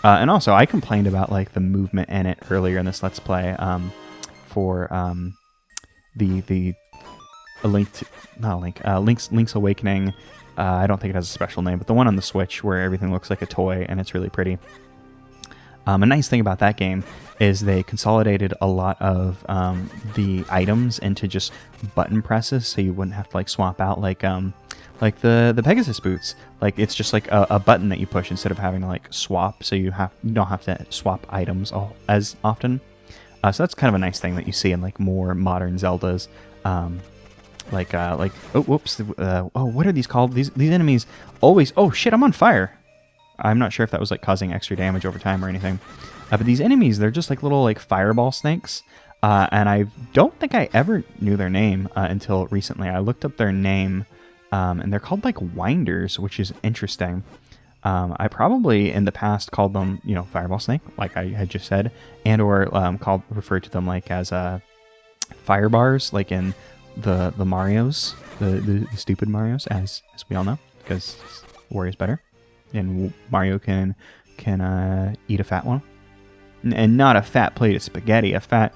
And also, I complained about like the movement in it earlier in this Let's Play for the Link's Awakening. I don't think it has a special name, but the one on the Switch where everything looks like a toy and it's really pretty. A nice thing about that game is they consolidated a lot of the items into just button presses, so you wouldn't have to like swap out like the Pegasus boots. Like, it's just like a button that you push instead of having to like swap, so you don't have to swap items as often. So that's kind of a nice thing that you see in like more modern Zeldas. What are these called? These enemies always. Oh shit! I'm on fire. I'm not sure if that was like causing extra damage over time or anything. But these enemies, they're just like little like fireball snakes. And I don't think I ever knew their name until recently. I looked up their name, and they're called like winders, which is interesting. I probably in the past called them, fireball snake, like I had just said, and or referred to them like as fire bars, like in the Marios, the stupid Marios, as we all know, because Wario's better, and Mario can eat a fat one, and not a fat plate of spaghetti, a fat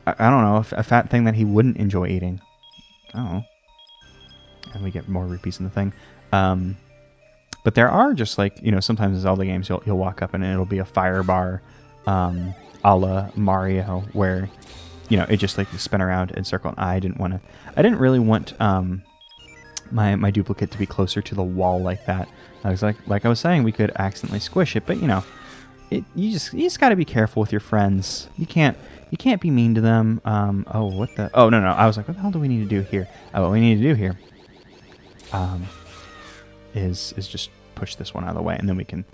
thing that he wouldn't enjoy eating. Oh, and we get more rupees in the thing. But there are just like, sometimes in Zelda games you'll walk up and it'll be a fire bar, a la Mario, where it just like you spin around and circle. And I didn't really want my duplicate to be closer to the wall like that. I was like I was saying, we could accidentally squish it, but you just got to be careful with your friends. You can't be mean to them. No, I was like, what the hell do we need to do here? What we need to do here is just push this one out of the way, and then we can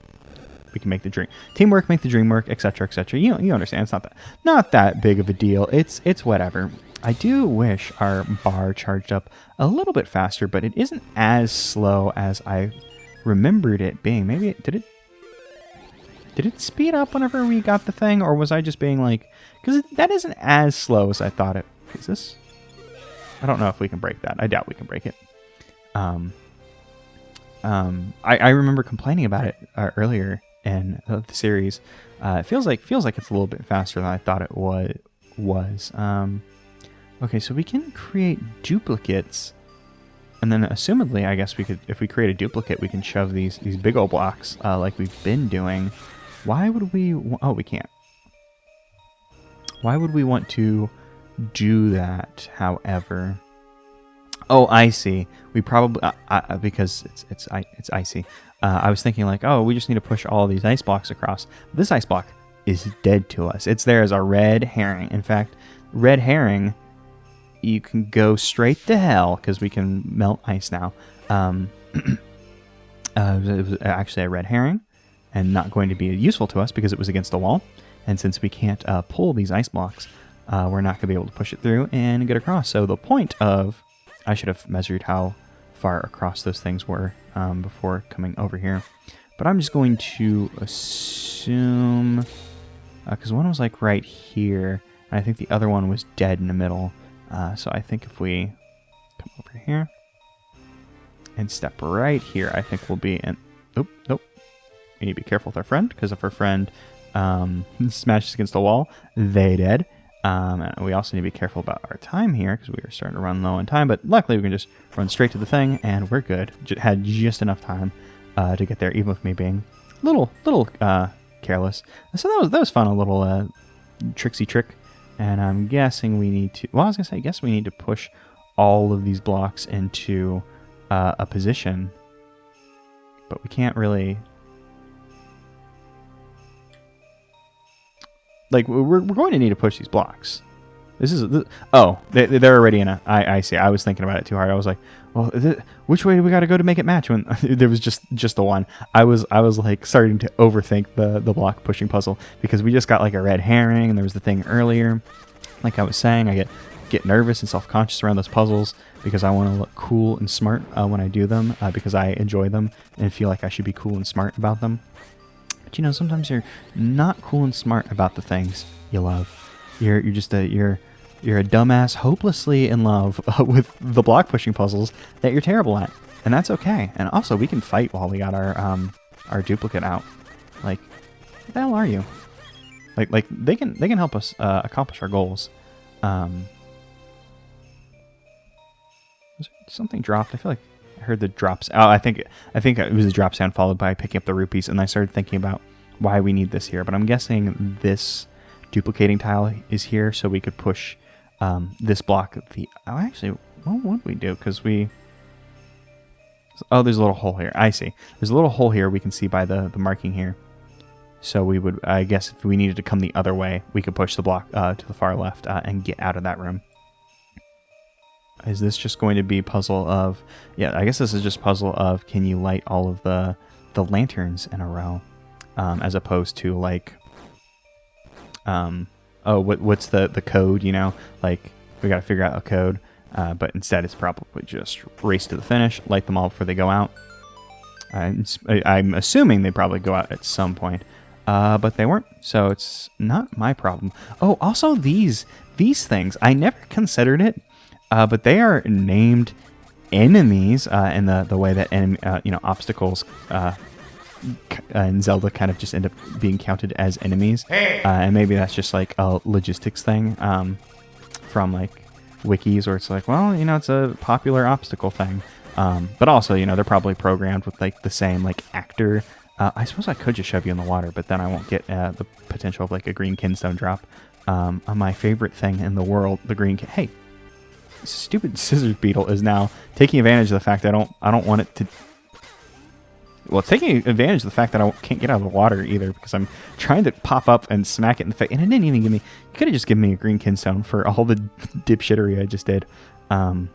make the dream teamwork, make the dream work, etc., etc. You understand? It's not that big of a deal. It's whatever. I do wish our bar charged up a little bit faster, but it isn't as slow as I remembered it being. Maybe did it speed up whenever we got the thing, or was I just being like, because that isn't as slow as I thought it. Is this? I don't know if we can break that. I doubt we can break it. I remember complaining about it earlier in the series. It feels like it's a little bit faster than I thought it was. Okay, so we can create duplicates, and then assumedly, I guess we could, if we create a duplicate, we can shove these big old blocks like we've been doing. Why would we? Oh, we can't. Why would we want to do that? However. Oh, I see. We probably because it's icy. I was thinking like, oh, we just need to push all these ice blocks across. This ice block is dead to us. It's there as a red herring. In fact, red herring, you can go straight to hell because we can melt ice now. It was actually a red herring, and not going to be useful to us because it was against the wall. And since we can't pull these ice blocks, we're not going to be able to push it through and get across. So the point of I should have measured how far across those things were before coming over here. But I'm just going to assume, because one was like right here, and I think the other one was dead in the middle. So I think if we come over here and step right here, I think we'll be in... Nope. We need to be careful with our friend, because if our friend smashes against the wall, they dead. And we also need to be careful about our time here, because we are starting to run low on time. But luckily, we can just run straight to the thing, and we're good. Had just enough time to get there, even with me being a little careless. So that was fun, a little tricksy trick. And I'm guessing we need to... Well, I was going to say, I guess we need to push all of these blocks into a position. but we can't really... Like, we're going to need to push these blocks. Oh, they're already in a... I see. I was thinking about it too hard. I was like, well, which way do we got to go to make it match? When there was just the one. I was like starting to overthink the block pushing puzzle because we just got like a red herring and there was the thing earlier. Like I was saying, I get nervous and self-conscious around those puzzles because I want to look cool and smart when I do them because I enjoy them and feel like I should be cool and smart about them. But you know, sometimes you're not cool and smart about the things you love. You're a dumbass hopelessly in love with the block pushing puzzles that you're terrible at, and that's okay. And also, we can fight while we got our duplicate out. Like, what the hell are you? Like they can help us accomplish our goals. Something dropped. I feel like I heard the drops. Oh, I think it was a drop sound followed by picking up the rupees, and I started thinking about why we need this here. But I'm guessing this duplicating tile is here so we could push this block. Actually, what would we do? Because there's a little hole here. I see. There's a little hole here we can see by the marking here. So we would, I guess, if we needed to come the other way, we could push the block to the far left and get out of that room. Is this just going to be puzzle of... Yeah, I guess this is just puzzle of can you light all of the lanterns in a row, as opposed to like... what's the code, you know? Like, we got to figure out a code, but instead it's probably just race to the finish, light them all before they go out. I'm assuming they probably go out at some point, but they weren't, so it's not my problem. Oh, also these things, I never considered it, but they are named enemies in the way that obstacles in Zelda kind of just end up being counted as enemies. And maybe that's just like a logistics thing from like wikis where it's like, well, you know, it's a popular obstacle thing. But also, you know, they're probably programmed with like the same like actor. I suppose I could just shove you in the water, but then I won't get the potential of like a green kinstone drop. My favorite thing in the world, the green hey, stupid scissors beetle is now taking advantage of the fact that I don't want it to... Well, it's taking advantage of the fact that I can't get out of the water either because I'm trying to pop up and smack it in the face. And it didn't even give me... You could have just given me a green kinstone for all the dipshittery I just did. I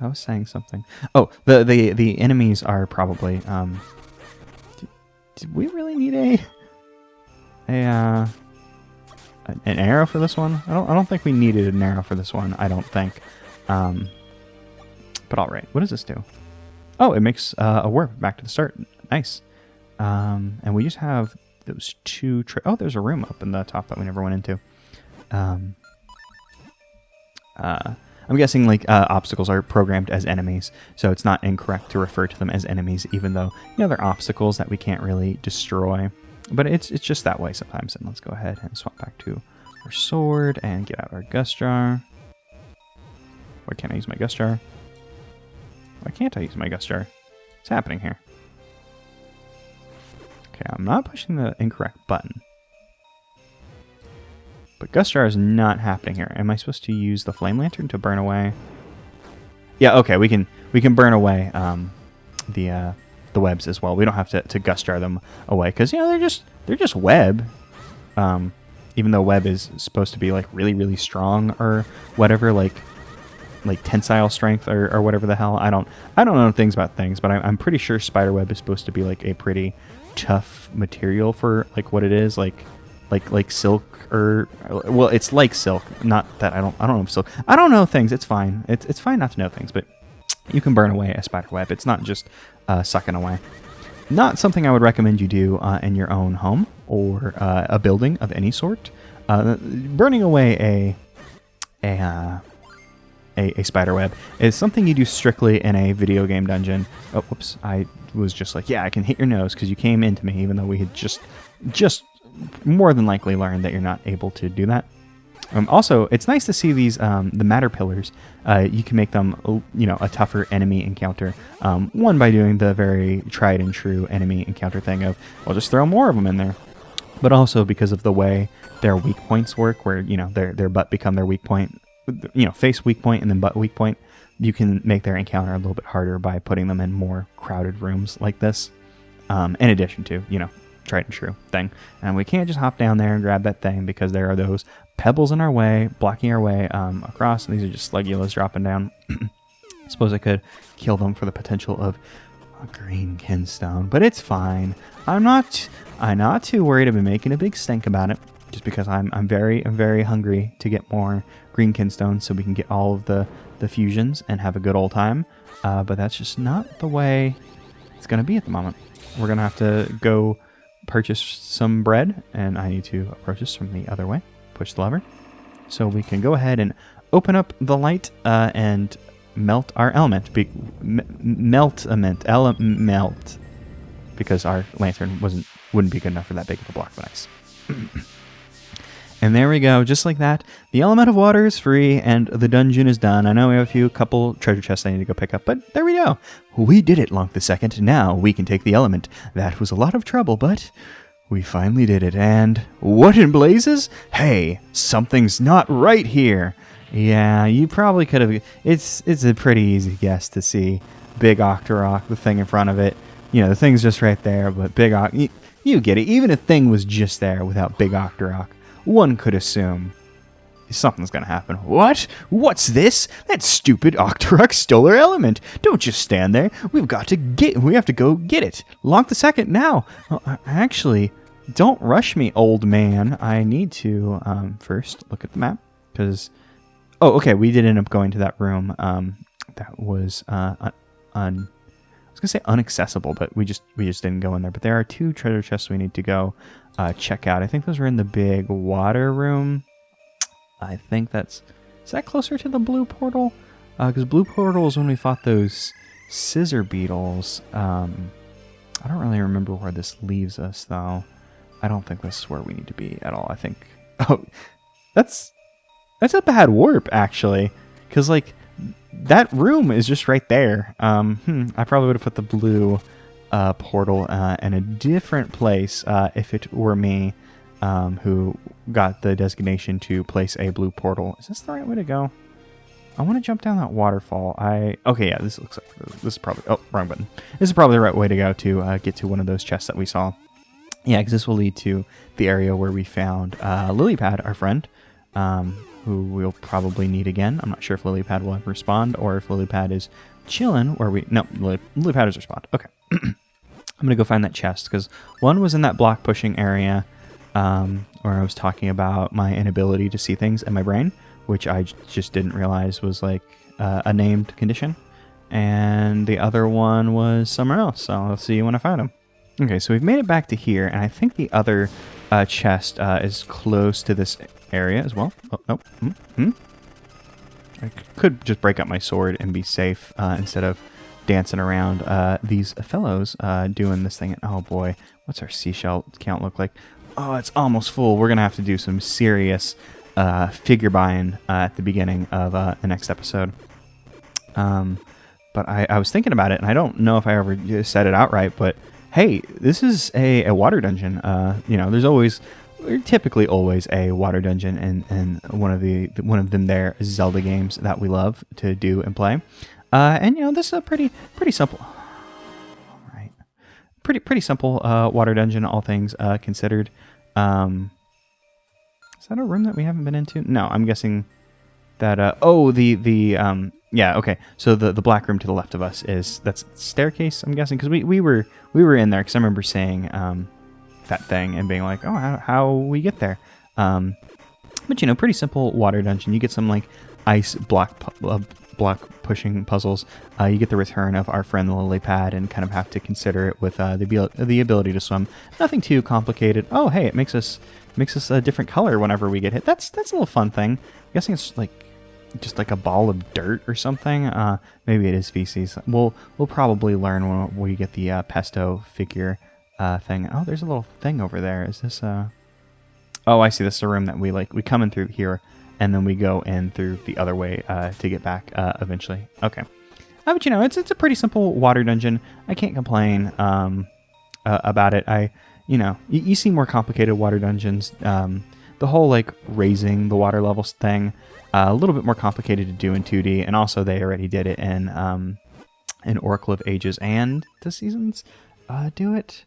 was saying something. Oh, the enemies are probably... did we really need an arrow for this one? I don't think we needed an arrow for this one. I don't think. But all right, what does this do? Oh, it makes a warp back to the start. Nice. And we just have those two... oh, there's a room up in the top that we never went into. I'm guessing like obstacles are programmed as enemies, so it's not incorrect to refer to them as enemies, even though, you know, they're obstacles that we can't really destroy. But it's just that way sometimes. And let's go ahead and swap back to our sword and get out our gust jar. Why can't I use my gust jar? Why can't I use my gust jar? What's happening here? Okay, I'm not pushing the incorrect button. But gust jar is not happening here. Am I supposed to use the flame lantern to burn away? Yeah, okay, we can burn away the webs as well. We don't have to gust jar them away because, you know, they're just web. Even though web is supposed to be like really, really strong or whatever, like tensile strength or whatever the hell. I don't know things about things, but I'm pretty sure spiderweb is supposed to be like a pretty tough material for like what it is, like silk, or well, it's like silk. Not that I don't know silk. I don't know things. It's fine. It's fine not to know things, but you can burn away a spiderweb. It's not just sucking away. Not something I would recommend you do in your own home or a building of any sort. Burning away a spider web is something you do strictly in a video game dungeon. Oh, whoops. I was just like, yeah, I can hit your nose because you came into me, even though we had just more than likely learned that you're not able to do that. Also, it's nice to see these, the matter pillars. You can make them, you know, a tougher enemy encounter. One, by doing the very tried and true enemy encounter thing of, well, just throw more of them in there. But also because of the way their weak points work, where, you know, their butt become their weak point. You know, face weak point and then butt weak point. you can make their encounter a little bit harder by putting them in more crowded rooms like this. In addition to, tried and true thing. And we can't just hop down there and grab that thing because there are those pebbles in our way, blocking our way across. And these are just Slugulas dropping down. I suppose I could kill them for the potential of a green kinstone, but it's fine. I'm not too worried. I've been making a big stink about it just because I'm very hungry to get more green kinstones so we can get all of the fusions and have a good old time. But that's just not the way it's going to be at the moment. We're going to have to go purchase some bread, and I need to approach this from the other way. Push the lever. So we can go ahead and open up the light and melt our element. Melt. Because our lantern wouldn't be good enough for that big of a block of ice. And there we go, just like that. The element of water is free, and the dungeon is done. I know we have a couple treasure chests I need to go pick up, but there we go. We did it, Lonk the Second. Now we can take the element. That was a lot of trouble, but we finally did it. And what in blazes? Hey, something's not right here. Yeah, you probably could have. It's a pretty easy guess to see Big Octorok, the thing in front of it. The thing's just right there, but Big you get it. Even if thing was just there without Big Octorok, one could assume something's going to happen. What? What's this? That stupid Octorok stole our element. Don't just stand there. We have to go get it. Lonk the Second now. Actually, don't rush me, old man. I need to first look at the map because... Oh, okay. We did end up going to that room. That was I was gonna say unaccessible, but we just didn't go in there. But there are 2 treasure chests we need to go check out. I think those were in the big water room. I think is that closer to the blue portal? Because blue portal is when we fought those scissor beetles. I don't really remember where this leaves us though. I don't think this is where we need to be at all. I think. Oh, that's a bad warp actually, because like that room is just right there. I probably would have put the blue portal in a different place if it were me who got the designation to place a blue portal. Is this the right way to go? I want to jump down that waterfall. Okay, yeah, this looks like this is probably... Oh, wrong button. This is probably the right way to go to get to one of those chests that we saw. Yeah, because this will lead to the area where we found Lilypad, our friend, who we'll probably need again. I'm not sure if Lilypad will ever respond or if Lilypad is chilling where we... No, Lilypad has respond. Okay. I'm going to go find that chest because one was in that block pushing area where I was talking about my inability to see things in my brain, which I just didn't realize was like a named condition. And the other one was somewhere else. So I'll see you when I find them. Okay, so we've made it back to here, and I think the other chest is close to this area as well. Oh, no. I could just break up my sword and be safe instead of dancing around these fellows doing this thing. Oh boy, what's our seashell count look like? Oh, it's almost full. We're going to have to do some serious figure buying at the beginning of the next episode. But I was thinking about it, and I don't know if I ever said it outright, but hey, this is a water dungeon. There's typically always a water dungeon in one of them there Zelda games that we love to do and play. And this is a pretty simple, right? Pretty simple water dungeon, all things considered. Is that a room that we haven't been into? No, I'm guessing that. Yeah, okay. So the black room to the left of us that's staircase. I'm guessing because we were in there because I remember saying that thing and being like, oh, how we get there. But pretty simple water dungeon. You get some like ice block pushing puzzles. You get the return of our friend the Lilypad and kind of have to consider it with the ability to swim. Nothing too complicated. Oh, hey, it makes us a different color whenever we get hit. That's a little fun thing. I'm guessing it's like just like a ball of dirt or something. Maybe it is feces. We'll probably learn when we get the pesto figure thing. Oh, there's a little thing over there. Is this Oh, I see. This is a room that we come in through here and then we go in through the other way to get back eventually. Okay. But it's a pretty simple water dungeon. I can't complain about it. You see more complicated water dungeons the whole like raising the water levels thing, a little bit more complicated to do in 2D, and also they already did it in Oracle of Ages and the Seasons. Do it.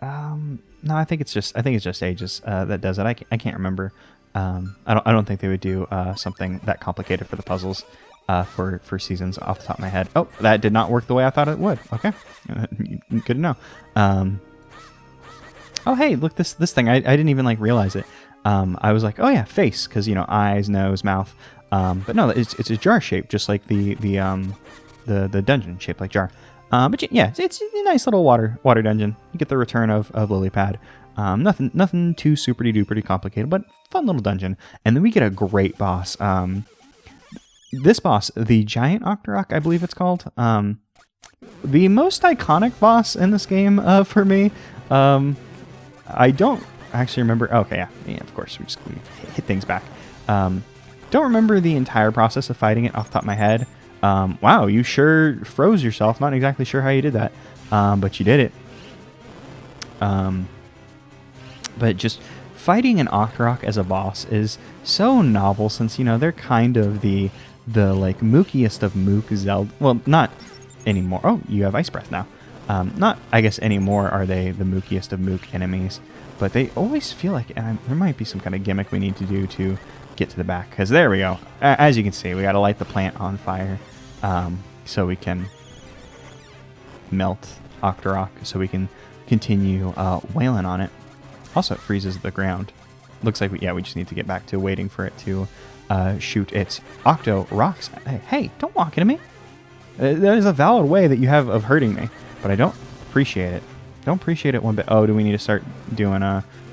No, I think it's just Ages that does it. I can't remember. I don't think they would do something that complicated for the puzzles for Seasons off the top of my head. Oh, that did not work the way I thought it would. Okay, good to know. Oh, hey, look, this thing. I didn't even like realize it. I was like, oh yeah, face, because eyes, nose, mouth. But no, it's a jar shape, just like the dungeon shaped like jar. But yeah, it's a nice little water dungeon. You get the return of Lilypad. Nothing too super duper complicated, but fun little dungeon. And then we get a great boss. This boss, the Giant Octorok, I believe it's called. The most iconic boss in this game for me. I don't actually remember. Okay, yeah, of course, we hit things back. Don't remember the entire process of fighting it off the top of my head. Wow, you sure froze yourself. Not exactly sure how you did that, but you did it. But just fighting an Octorok as a boss is so novel, since they're kind of the like mookiest of mook Zelda. Well, not anymore. Oh, you have Ice Breath now. Not, I guess, anymore are they the mookiest of mook enemies, but they always feel like there might be some kind of gimmick we need to do to get to the back. Because there we go. As you can see, we got to light the plant on fire. So we can melt Octorok, so we can continue wailing on it. Also, it freezes the ground. Looks like we just need to get back to waiting for it to shoot its Octo Rocks. Hey, don't walk into me. That is a valid way that you have of hurting me, but I don't appreciate it. Don't appreciate it one bit. Oh, do we need to start doing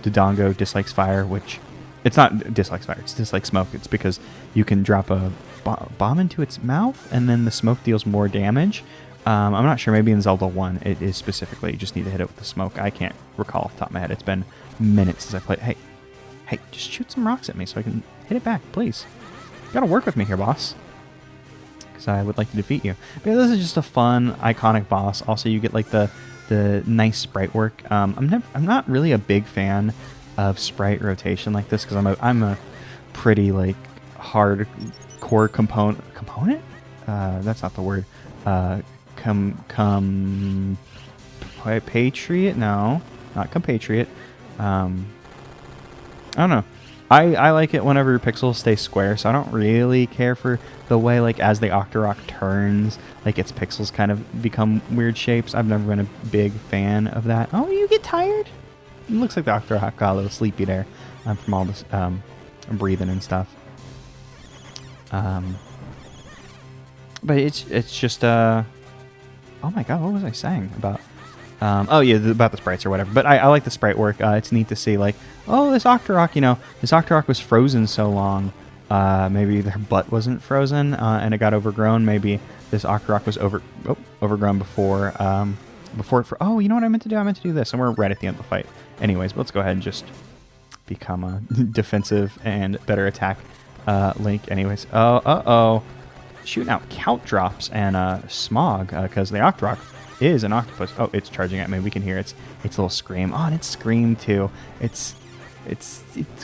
Dodongo dislikes fire, which it's not dislikes fire, it's dislikes smoke. It's because you can drop a bomb into its mouth, and then the smoke deals more damage. I'm not sure. Maybe in Zelda 1 it is specifically you just need to hit it with the smoke. I can't recall off the top of my head. It's been minutes since I played. Hey, just shoot some rocks at me so I can hit it back, please. You gotta work with me here, boss, because I would like to defeat you. But yeah, this is just a fun, iconic boss. Also, you get like the nice sprite work. I'm not really a big fan of sprite rotation like this, because I'm a pretty like hardcore component. That's not the word. Compatriot? No, not compatriot. I don't know. I like it whenever pixels stay square, so I don't really care for the way, like, as the Octorok turns, like, its pixels kind of become weird shapes. I've never been a big fan of that. Oh, you get tired? It looks like the Octorok got a little sleepy there from all this breathing and stuff. But it's just oh my god, what was I saying about about the sprites or whatever. But I like the sprite work. It's neat to see, like, oh, this Octorok was frozen so long. Maybe their butt wasn't frozen and it got overgrown. Maybe this Octorok was overgrown before oh, you know what I meant to do? I meant to do this, and we're right at the end of the fight. Anyways, let's go ahead and just become a defensive and better attack Link. Anyways, shooting out count drops and smog, because the Octorok is an octopus. Oh, it's charging at me. We can hear its little scream. Oh, and its scream too. It's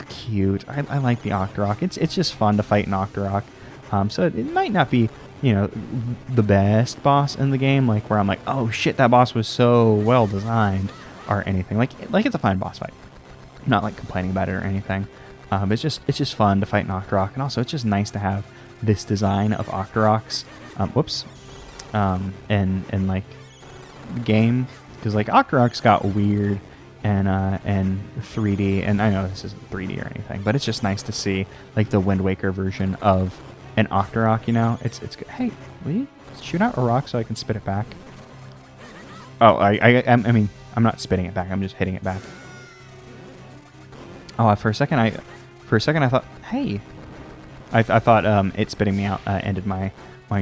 cute. I like the Octorok. It's just fun to fight an Octorok. So it might not be, the best boss in the game, like where I'm like, oh shit, that boss was so well designed or anything. Like it's a fine boss fight. I'm not like complaining about it or anything. It's just fun to fight an Octorok, and also it's just nice to have this design of Octoroks. And like the game, because like Octoroks got weird and 3D, and I know this isn't 3D or anything, but it's just nice to see like the Wind Waker version of an Octorok. It's good. Hey, will you shoot out a rock so I can spit it back? Oh, I mean, I'm not spitting it back. I'm just hitting it back. Oh, for a second I thought, hey, I thought it spitting me out ended my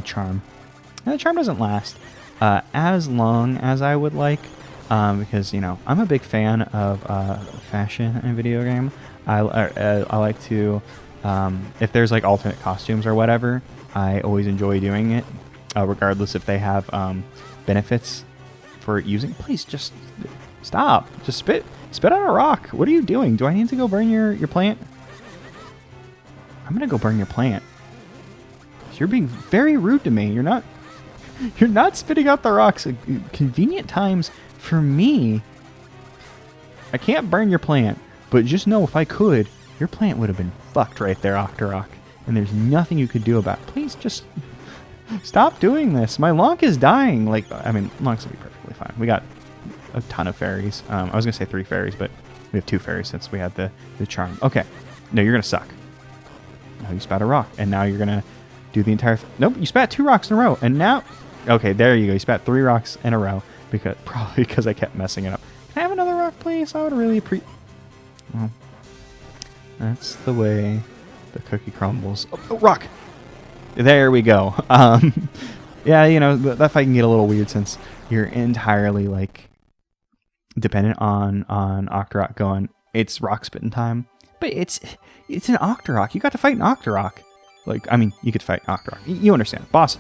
charm. And the charm doesn't last as long as I would like, because I'm a big fan of fashion in a video game. I like to, if there's like alternate costumes or whatever, I always enjoy doing it, regardless if they have benefits for using. Please just stop. Just spit Spit out a rock. What are you doing? Do I need to go burn your plant? I'm going to go burn your plant. You're being very rude to me. You're not spitting out the rocks at convenient times for me. I can't burn your plant, but just know if I could, your plant would have been fucked right there, Octorok. And there's nothing you could do about it. Please just stop doing this. My Lonk is dying. Like, I mean, Lonk's gonna be perfectly fine. We got a ton of fairies. I was gonna say 3 fairies, but we have 2 fairies since we had the charm. Okay. No, you're gonna suck. No, you spat a rock, and now you're gonna do the entire... Nope, you spat 2 rocks in a row, and now... Okay, there you go. You spat 3 rocks in a row, probably because I kept messing it up. Can I have another rock, please? I would really Well, that's the way the cookie crumbles. Oh, rock! There we go. Yeah, you know, that fight can get a little weird since you're entirely, like, dependent on Octorok going, it's rock spitting time. But it's an Octorok. You got to fight an Octorok. Like, I mean, you could fight Octorok. You understand. Boss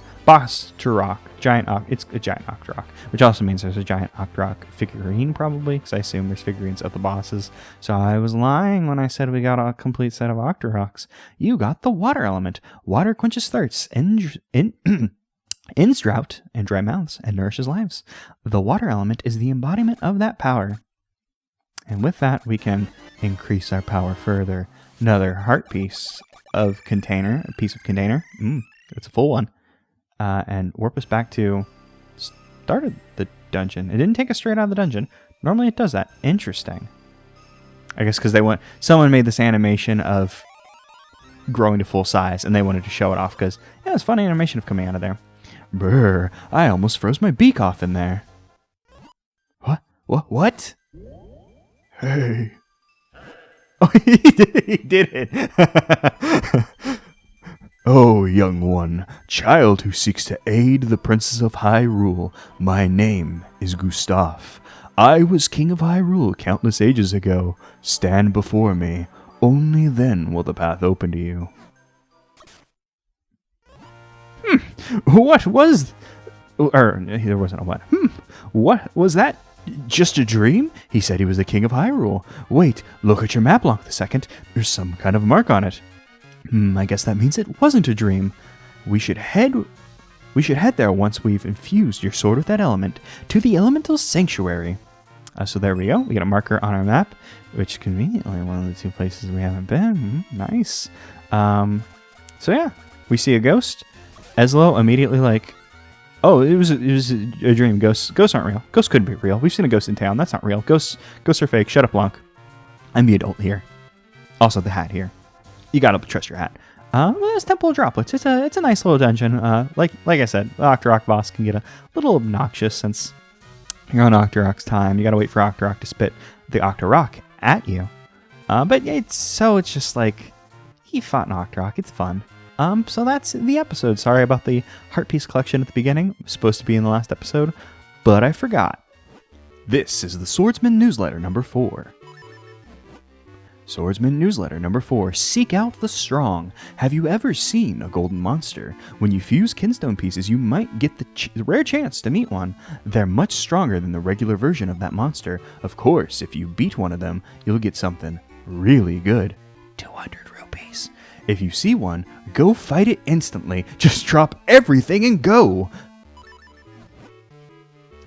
to rock. It's a giant Octorok. Which also means there's a giant Octorok figurine, probably. Because I assume there's figurines of the bosses. So I was lying when I said we got a complete set of Octoroks. You got the water element. Water quenches thirsts, ends drought and dry mouths, and nourishes lives. The water element is the embodiment of that power. And with that, we can increase our power further. Another heart piece of container, a piece of container. It's a full one. And warp us back to start of the dungeon. It didn't take us straight out of the dungeon. Normally it does that. Interesting. I guess because someone made this animation of growing to full size, and they wanted to show it off because yeah, it's a fun animation of coming out of there. Brr, I almost froze my beak off in there. What? Hey. Oh, he did it. Oh, young one, child who seeks to aid the princes of Hyrule, my name is Gustav. I was king of Hyrule countless ages ago. Stand before me. Only then will the path open to you. What was... Or, there wasn't a what. What was that? Just a dream? He said he was the king of Hyrule. Wait, look at your map Lonk the second. There's some kind of mark on it. I guess that means it wasn't a dream. We should head there once we've infused your sword with that element to the elemental sanctuary. So there we go. We got a marker on our map, which is conveniently one of the 2 places we haven't been. Nice. So yeah, we see a ghost. Eslo immediately like, oh, it was a dream. Ghosts aren't real. Ghosts couldn't be real. We've seen a ghost in town. That's not real. Ghosts are fake. Shut up, Lonk. I'm the adult here. Also, the hat here. You gotta trust your hat. Well, there's Temple of Droplets. It's a nice little dungeon. Like I said, the Octorok boss can get a little obnoxious since you're on Octorok's time. You gotta wait for Octorok to spit the Octorok at you. But it's just like he fought an Octorok. It's fun. So that's the episode. Sorry about the heart piece collection at the beginning. It was supposed to be in the last episode, but I forgot. This is the Swordsman Newsletter number 4. Swordsman Newsletter number 4. Seek out the strong. Have you ever seen a golden monster? When you fuse kinstone pieces, you might get the rare chance to meet one. They're much stronger than the regular version of that monster. Of course, if you beat one of them, you'll get something really good. 200 rupees. If you see one, go fight it instantly. Just drop everything and go.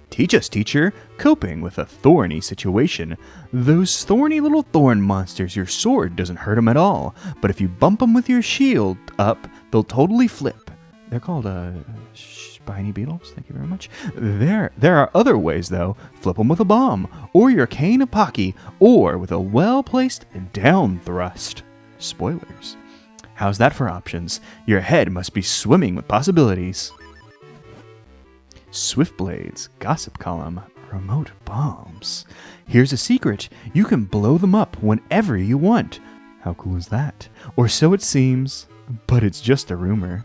Teach us, teacher. Coping with a thorny situation. Those thorny little thorn monsters, your sword doesn't hurt them at all. But if you bump them with your shield up, they'll totally flip. They're called, spiny beetles. Thank you very much. There are other ways, though. Flip them with a bomb, or your cane of Pocky, or with a well-placed down thrust. Spoilers. How's that for options? Your head must be swimming with possibilities. Swift blades, gossip column, remote bombs. Here's a secret. You can blow them up whenever you want. How cool is that? Or so it seems, but it's just a rumor.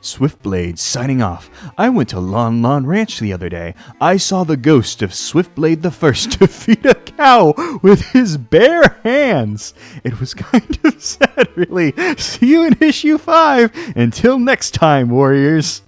Swiftblade signing off. I went to Lon Lon Ranch the other day. I saw the ghost of Swiftblade the First defeat a cow with his bare hands. It was kind of sad, really. See you in issue 5. Until next time, warriors.